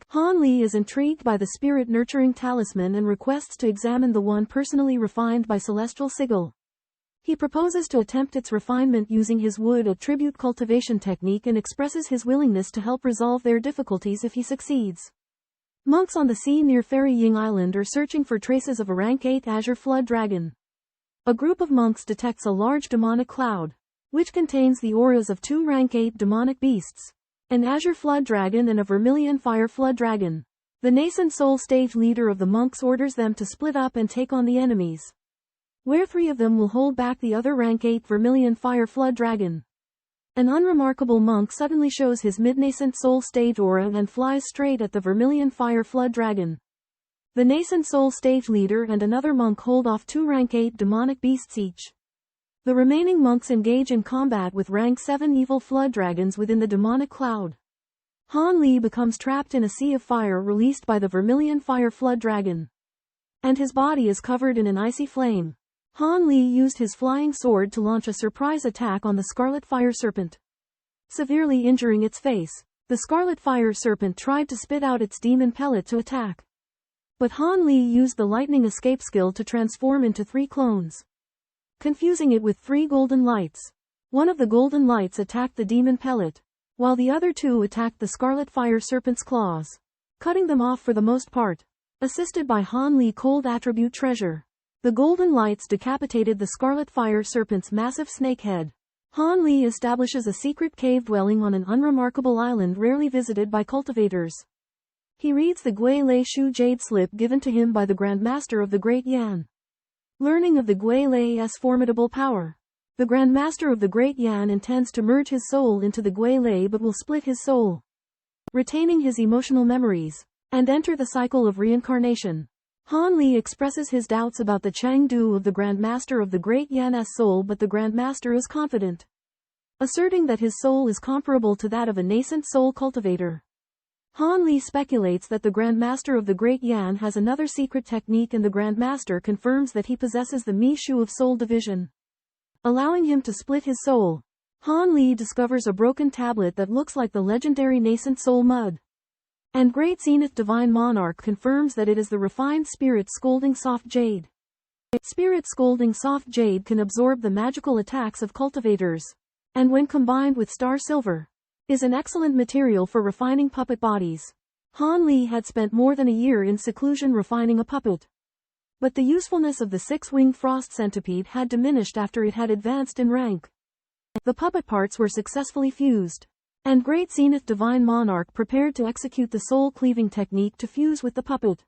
Han Li is intrigued by the spirit nurturing talisman and requests to examine the one personally refined by Celestial Sigil. He proposes to attempt its refinement using his wood attribute cultivation technique and expresses his willingness to help resolve their difficulties if he succeeds. Monks on the sea near Fairy Ying Island are searching for traces of a rank 8 azure flood dragon. A group of monks detects a large demonic cloud, which contains the auras of 2 rank 8 demonic beasts, an azure flood dragon and a vermilion fire flood dragon. The Nascent Soul stage leader of the monks orders them to split up and take on the enemies, where 3 of them will hold back the other rank 8 vermilion fire flood dragon. An unremarkable monk suddenly shows his mid-Nascent Soul stage aura and flies straight at the vermilion fire flood dragon. The Nascent Soul stage leader and another monk hold off 2 rank 8 demonic beasts each. The remaining monks engage in combat with rank 7 evil flood dragons within the demonic cloud. Han Li becomes trapped in a sea of fire released by the vermilion fire flood dragon, and his body is covered in an icy flame. Han Li used his flying sword to launch a surprise attack on the Scarlet Fire Serpent, severely injuring its face. The Scarlet Fire Serpent tried to spit out its demon pellet to attack, But Han Li used the lightning escape skill to transform into 3 clones, confusing it with 3 golden lights. One of the golden lights attacked the demon pellet, while the other 2 attacked the scarlet fire serpent's claws, cutting them off for the most part. Assisted by Han Li cold attribute treasure, the golden lights decapitated the scarlet fire serpent's massive snake head. Han Li establishes a secret cave dwelling on an unremarkable island rarely visited by cultivators. He reads the Gui Lei Shu jade slip given to him by the Grand Master of the Great Yan. Learning of the Gui Lei's formidable power, the Grand Master of the Great Yan intends to merge his soul into the Gui Lei but will split his soul, retaining his emotional memories, and enter the cycle of reincarnation. Han Li expresses his doubts about the Chengdu of the Grand Master of the Great Yan's soul, but the Grand Master is confident, asserting that his soul is comparable to that of a nascent soul cultivator. Han Li speculates that the Grand Master of the Great Yan has another secret technique, and the Grand Master confirms that he possesses the Mi Shu of soul division, allowing him to split his soul. Han Li discovers a broken tablet that looks like the legendary nascent soul mud, and Great Zenith Divine Monarch confirms that it is the refined Spirit Scolding Soft Jade. Spirit Scolding Soft Jade can absorb the magical attacks of cultivators, and when combined with Star Silver, is an excellent material for refining puppet bodies. Han Li had spent more than a year in seclusion refining a puppet, but the usefulness of the 6-winged frost centipede had diminished after it had advanced in rank. The puppet parts were successfully fused, and Great Zenith Divine Monarch prepared to execute the soul-cleaving technique to fuse with the puppet.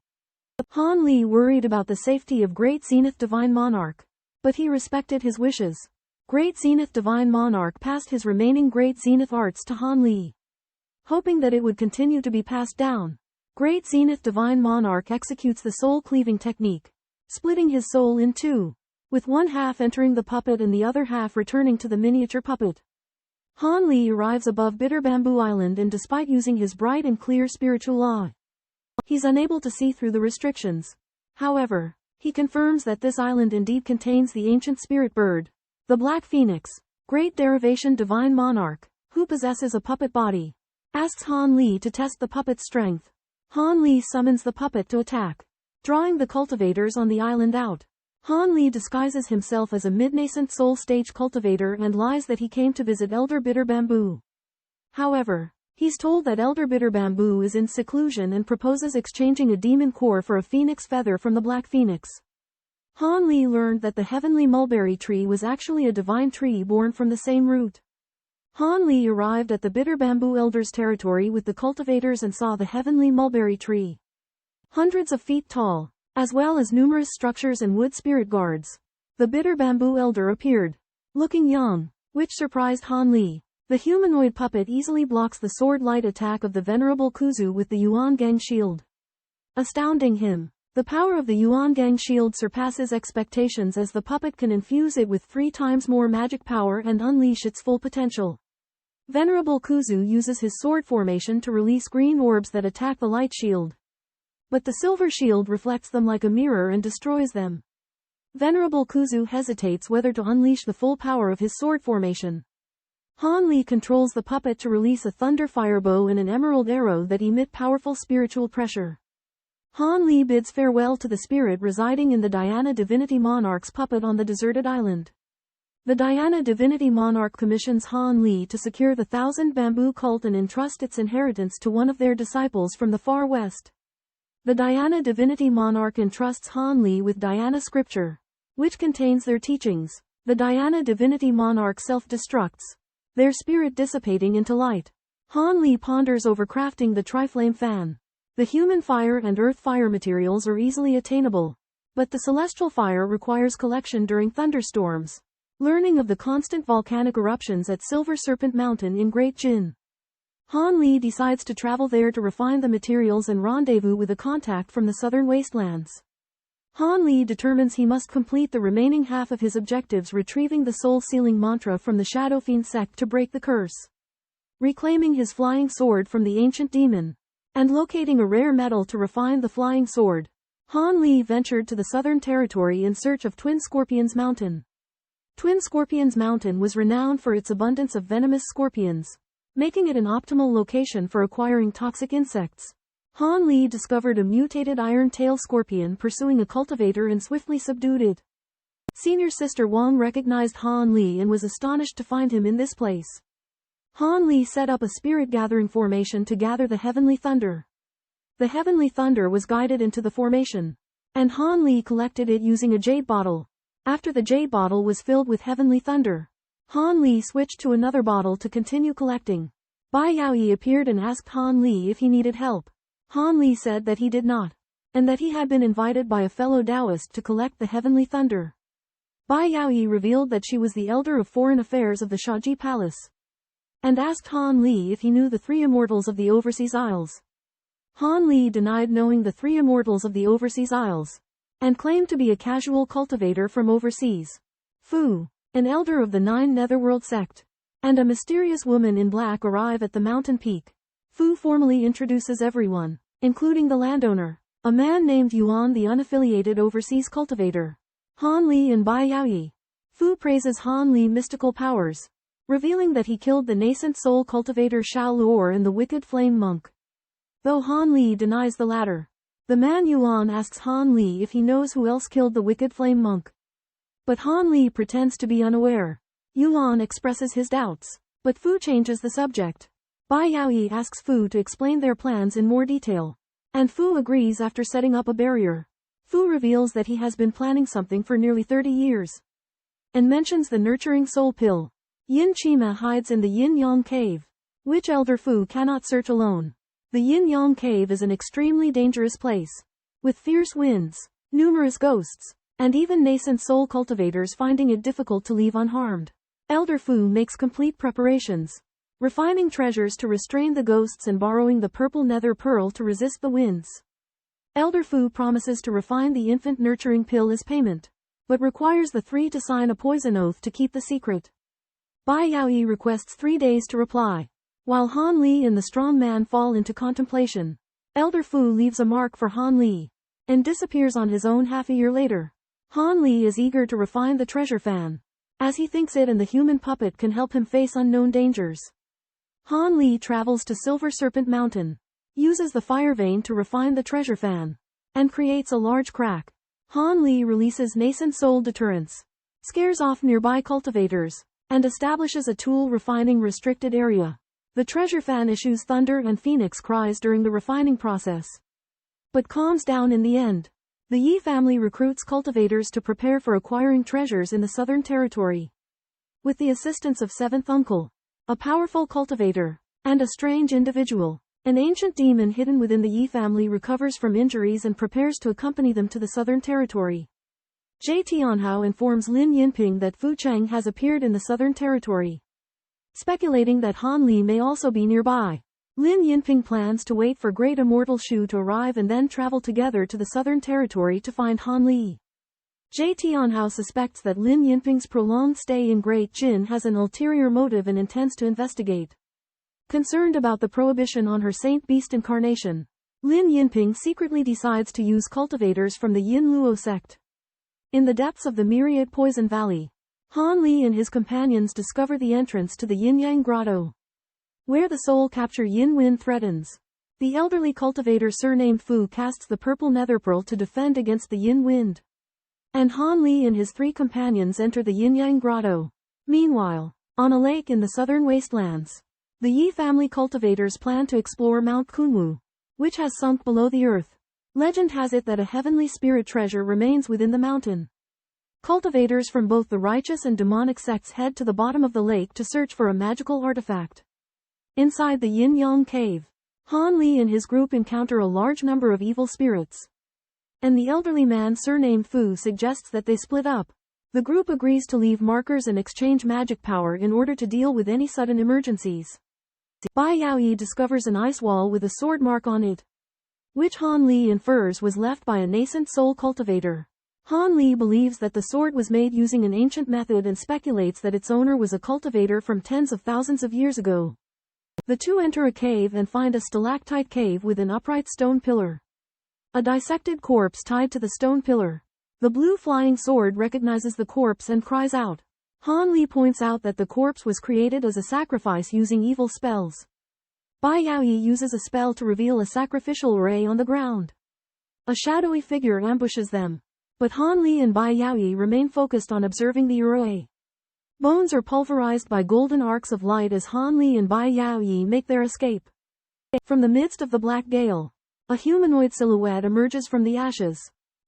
Han Li worried about the safety of Great Zenith Divine Monarch, but he respected his wishes. Great Zenith Divine Monarch passed his remaining Great Zenith arts to Han Li, hoping that it would continue to be passed down. Great Zenith Divine Monarch executes the soul-cleaving technique, splitting his soul in 2, with one half entering the puppet and the other half returning to the miniature puppet. Han Li arrives above Bitter Bamboo Island, and despite using his bright and clear spiritual eye, he's unable to see through the restrictions. However, he confirms that this island indeed contains the ancient spirit bird, the Black Phoenix. Great Derivation Divine Monarch, who possesses a puppet body, asks Han Li to test the puppet's strength. Han Li summons the puppet to attack, drawing the cultivators on the island out. Han Li disguises himself as a mid-nascent soul stage cultivator and lies that he came to visit Elder Bitter Bamboo. However, he's told that Elder Bitter Bamboo is in seclusion and proposes exchanging a demon core for a phoenix feather from the Black Phoenix. Han Li learned that the heavenly mulberry tree was actually a divine tree born from the same root. Han Li arrived at the Bitter Bamboo Elder's territory with the cultivators and saw the heavenly mulberry tree, hundreds of feet tall, as well as numerous structures and wood spirit guards. The Bitter Bamboo Elder appeared, looking young, which surprised Han Li. The humanoid puppet easily blocks the sword light attack of the venerable Kuzu with the Yuan Gang shield, astounding him. The power of the Yuan Gang shield surpasses expectations, as the puppet can infuse it with 3 times more magic power and unleash its full potential. Venerable Kuzu uses his sword formation to release green orbs that attack the light shield, but the silver shield reflects them like a mirror and destroys them. Venerable Kuzu hesitates whether to unleash the full power of his sword formation. Han Li controls the puppet to release a thunder firebow and an emerald arrow that emit powerful spiritual pressure. Han Li bids farewell to the spirit residing in the Diana Divinity Monarch's puppet on the deserted island. The Diana Divinity Monarch commissions Han Li to secure the 1,000 Bamboo cult and entrust its inheritance to one of their disciples from the far west. The Diana Divinity Monarch entrusts Han Li with Diana Scripture, which contains their teachings. The Diana Divinity Monarch self-destructs, their spirit dissipating into light. Han Li ponders over crafting the Triflame fan. The human fire and earth fire materials are easily attainable, but the celestial fire requires collection during thunderstorms. Learning of the constant volcanic eruptions at Silver Serpent Mountain in Great Jin, Han Li decides to travel there to refine the materials and rendezvous with a contact from the southern wastelands. Han Li determines he must complete the remaining half of his objectives, retrieving the soul-sealing mantra from the Spirit Sect to break the curse, reclaiming his flying sword from the ancient demon, and locating a rare metal to refine the flying sword. Han Li ventured to the southern territory in search of Twin Scorpions Mountain. Twin Scorpions Mountain was renowned for its abundance of venomous scorpions, making it an optimal location for acquiring toxic insects. Han Li discovered a mutated iron-tail scorpion pursuing a cultivator and swiftly subdued it. Senior Sister Wang recognized Han Li and was astonished to find him in this place. Han Li set up a spirit gathering formation to gather the heavenly thunder. The heavenly thunder was guided into the formation, and Han Li collected it using a jade bottle. After the jade bottle was filled with heavenly thunder, Han Li switched to another bottle to continue collecting. Bai Yaoyi appeared and asked Han Li if he needed help. Han Li said that he did not, and that he had been invited by a fellow Taoist to collect the heavenly thunder. Bai Yaoyi revealed that she was the elder of foreign affairs of the Shaji Palace, and asked Han Li if he knew the three immortals of the Overseas Isles. Han Li denied knowing the three immortals of the Overseas Isles, and claimed to be a casual cultivator from overseas. Fu, an elder of the Nine Netherworld sect, and a mysterious woman in black arrive at the mountain peak. Fu formally introduces everyone, including the landowner, a man named Yuan, the unaffiliated overseas cultivator, Han Li and Bai Yaoyi. Fu praises Han Li's mystical powers, revealing that he killed the Nascent Soul cultivator Shao Luor and the wicked flame monk. Though Han Li denies the latter, the man Yuan asks Han Li if he knows who else killed the wicked flame monk. But Han Li pretends to be unaware. Yuan expresses his doubts, but Fu changes the subject. Bai Yaoyi asks Fu to explain their plans in more detail, and Fu agrees after setting up a barrier. Fu reveals that he has been planning something for nearly 30 years, and mentions the nurturing soul pill. Yin Chima hides in the Yin-Yang cave, which Elder Fu cannot search alone. The Yin-Yang cave is an extremely dangerous place, with fierce winds, numerous ghosts, and even nascent soul cultivators finding it difficult to leave unharmed. Elder Fu makes complete preparations, refining treasures to restrain the ghosts and borrowing the purple nether pearl to resist the winds. Elder Fu promises to refine the infant nurturing pill as payment, but requires the three to sign a poison oath to keep the secret. Bai Yaoyi requests 3 days to reply. While Han Li and the strong man fall into contemplation, Elder Fu leaves a mark for Han Li, and disappears on his own half a year later. Han Li is eager to refine the treasure fan, as he thinks it and the human puppet can help him face unknown dangers. Han Li travels to Silver Serpent Mountain, uses the fire vein to refine the treasure fan, and creates a large crack. Han Li releases Nascent Soul Deterrence, scares off nearby cultivators, and establishes a tool refining restricted area. The treasure fan issues thunder and phoenix cries during the refining process, but calms down in the end. The Yi family recruits cultivators to prepare for acquiring treasures in the Southern Territory. With the assistance of Seventh Uncle, a powerful cultivator, and a strange individual, an ancient demon hidden within the Yi family recovers from injuries and prepares to accompany them to the Southern Territory. Jie Tianhao informs Lin Yinping that Fu Cheng has appeared in the Southern Territory, speculating that Han Li may also be nearby. Lin Yinping plans to wait for Great Immortal Shu to arrive and then travel together to the Southern Territory to find Han Li. Jie Tianhao suspects that Lin Yinping's prolonged stay in Great Jin has an ulterior motive and intends to investigate. Concerned about the prohibition on her Saint Beast incarnation, Lin Yinping secretly decides to use cultivators from the Yin Luo sect. In the depths of the Myriad Poison Valley, Han Li and his companions discover the entrance to the Yin-Yang Grotto, where the soul capture Yin Wind threatens. The elderly cultivator surnamed Fu casts the purple netherpearl to defend against the Yin Wind, and Han Li and his 3 companions enter the Yin-Yang Grotto. Meanwhile, on a lake in the southern wastelands, the Yi family cultivators plan to explore Mount Kunwu, which has sunk below the earth. Legend has it that a heavenly spirit treasure remains within the mountain. Cultivators from both the righteous and demonic sects head to the bottom of the lake to search for a magical artifact. Inside the Yin-Yang cave, Han Li and his group encounter a large number of evil spirits, and the elderly man surnamed Fu suggests that they split up. The group agrees to leave markers and exchange magic power in order to deal with any sudden emergencies. Bai Yaoyi discovers an ice wall with a sword mark on it, which Han Li infers was left by a nascent soul cultivator. Han Li believes that the sword was made using an ancient method and speculates that its owner was a cultivator from tens of thousands of years ago. The two enter a cave and find a stalactite cave with an upright stone pillar, a dissected corpse tied to the stone pillar. The blue flying sword recognizes the corpse and cries out. Han Li points out that the corpse was created as a sacrifice using evil spells. Bai Yaoyi uses a spell to reveal a sacrificial array on the ground. A shadowy figure ambushes them. But Han Li and Bai Yaoyi remain focused on observing the array. Bones are pulverized by golden arcs of light as Han Li and Bai Yaoyi make their escape. From the midst of the black gale, a humanoid silhouette emerges from the ashes,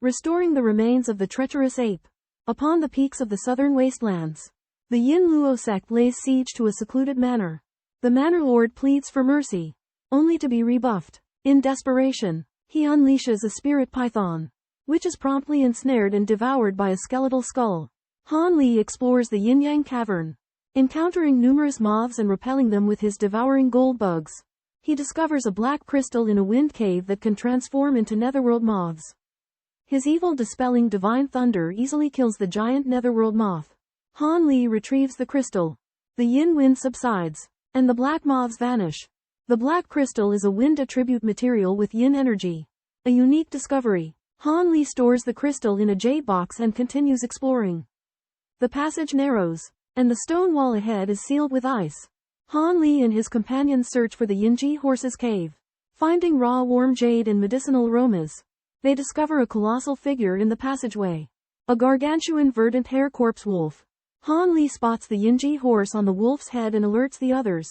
restoring the remains of the treacherous ape. Upon the peaks of the southern wastelands, the Yin Luo sect lays siege to a secluded manor. The manor lord pleads for mercy, only to be rebuffed. In desperation, he unleashes a spirit python, which is promptly ensnared and devoured by a skeletal skull. Han Li explores the yin-yang cavern, encountering numerous moths and repelling them with his devouring gold bugs. He discovers a black crystal in a wind cave that can transform into netherworld moths. His evil-dispelling divine thunder easily kills the giant netherworld moth. Han Li retrieves the crystal. The yin wind subsides, and the black moths vanish. The black crystal is a wind attribute material with yin energy. A unique discovery. Han Li stores the crystal in a jade box and continues exploring. The passage narrows, and the stone wall ahead is sealed with ice. Han Li and his companions search for the Yinji horse's cave. Finding raw warm jade and medicinal aromas, they discover a colossal figure in the passageway. A gargantuan verdant hair corpse wolf. Han Li spots the Yinji horse on the wolf's head and alerts the others.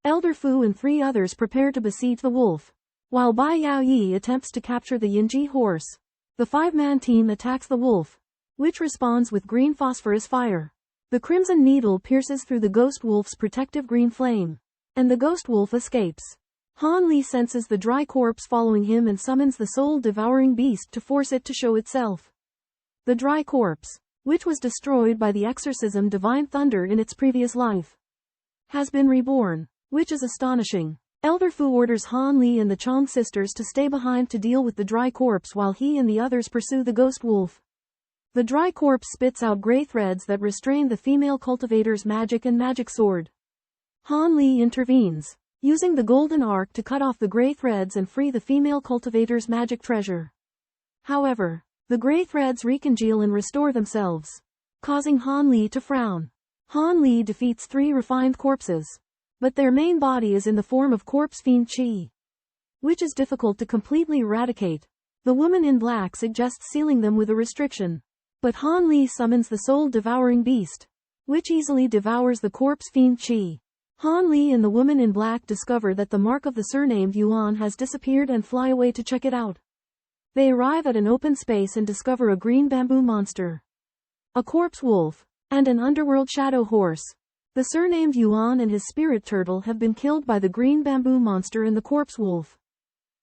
Elder Fu and 3 others prepare to besiege the wolf, while Bai Yaoyi attempts to capture the Yinji horse. The 5-man team attacks the wolf, which responds with green phosphorus fire. The crimson needle pierces through the ghost wolf's protective green flame, and the ghost wolf escapes. Han Li senses the dry corpse following him and summons the soul-devouring beast to force it to show itself. The dry corpse, which was destroyed by the exorcism divine thunder in its previous life, has been reborn, which is astonishing. Elder Fu orders Han Li and the Chong sisters to stay behind to deal with the dry corpse while he and the others pursue the ghost wolf. The dry corpse spits out gray threads that restrain the female cultivator's magic and magic sword. Han Li intervenes, using the golden arc to cut off the gray threads and free the female cultivator's magic treasure. However, the gray threads recongeal and restore themselves, causing Han Li to frown. Han Li defeats 3 refined corpses, but their main body is in the form of corpse fiend Qi, which is difficult to completely eradicate. The woman in black suggests sealing them with a restriction, but Han Li summons the soul-devouring beast, which easily devours the corpse fiend Qi. Han Li and the woman in black discover that the mark of the surnamed Yuan has disappeared and fly away to check it out. They arrive at an open space and discover a green bamboo monster, a corpse wolf, and an underworld shadow horse. The surnamed Yuan and his spirit turtle have been killed by the green bamboo monster and the corpse wolf.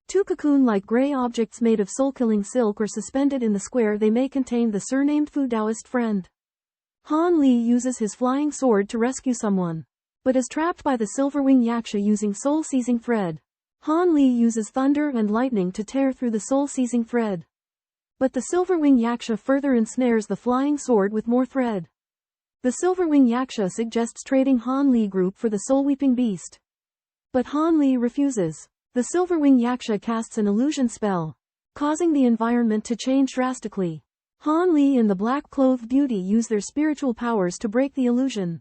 2 cocoon-like gray objects made of soul-killing silk are suspended in the square. They may contain the surnamed Fu Taoist friend. Han Li uses his flying sword to rescue someone, but is trapped by the silver-winged yaksha using soul-seizing thread. Han Li uses thunder and lightning to tear through the soul-seizing thread, but the silver-winged yaksha further ensnares the flying sword with more thread. The silver-winged yaksha suggests trading Han Li group for the soul-weeping beast, but Han Li refuses. The silver-winged yaksha casts an illusion spell, causing the environment to change drastically. Han Li and the black-clothed beauty use their spiritual powers to break the illusion,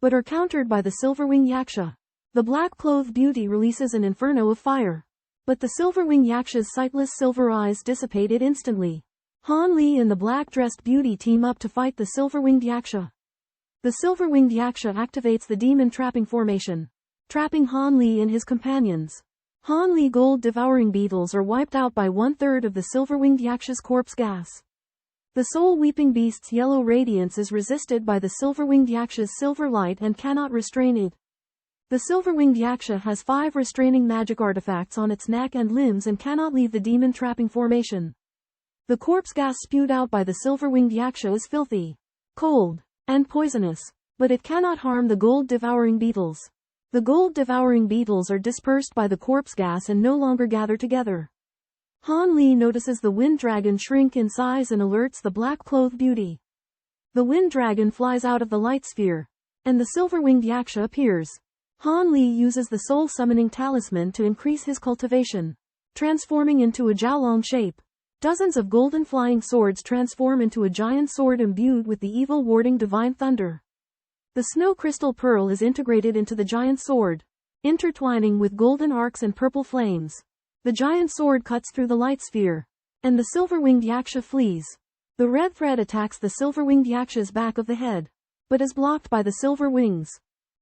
but are countered by the silver-winged yaksha. The black-clothed beauty releases an inferno of fire, but the silver-winged yaksha's sightless silver eyes dissipate it instantly. Han Li and the black-dressed beauty team up to fight the silver-winged yaksha. The silver-winged yaksha activates the demon trapping formation, trapping Han Li and his companions. Han Li gold-devouring beetles are wiped out by 1/3 of the silver-winged yaksha's corpse gas. The soul-weeping beast's yellow radiance is resisted by the silver-winged yaksha's silver light and cannot restrain it. The silver-winged yaksha has 5 restraining magic artifacts on its neck and limbs and cannot leave the demon trapping formation. The corpse gas spewed out by the silver-winged yaksha is filthy, cold, and poisonous, but it cannot harm the gold-devouring beetles. The gold-devouring beetles are dispersed by the corpse gas and no longer gather together. Han Li notices the wind dragon shrink in size and alerts the black-clothed beauty. The wind dragon flies out of the light sphere, and the silver-winged yaksha appears. Han Li uses the soul-summoning talisman to increase his cultivation, transforming into a Jiaolong shape. Dozens of golden flying swords transform into a giant sword imbued with the evil-warding divine thunder. The snow crystal pearl is integrated into the giant sword, intertwining with golden arcs and purple flames. The giant sword cuts through the light sphere, and the silver-winged yaksha flees. The red thread attacks the silver-winged yaksha's back of the head, but is blocked by the silver wings.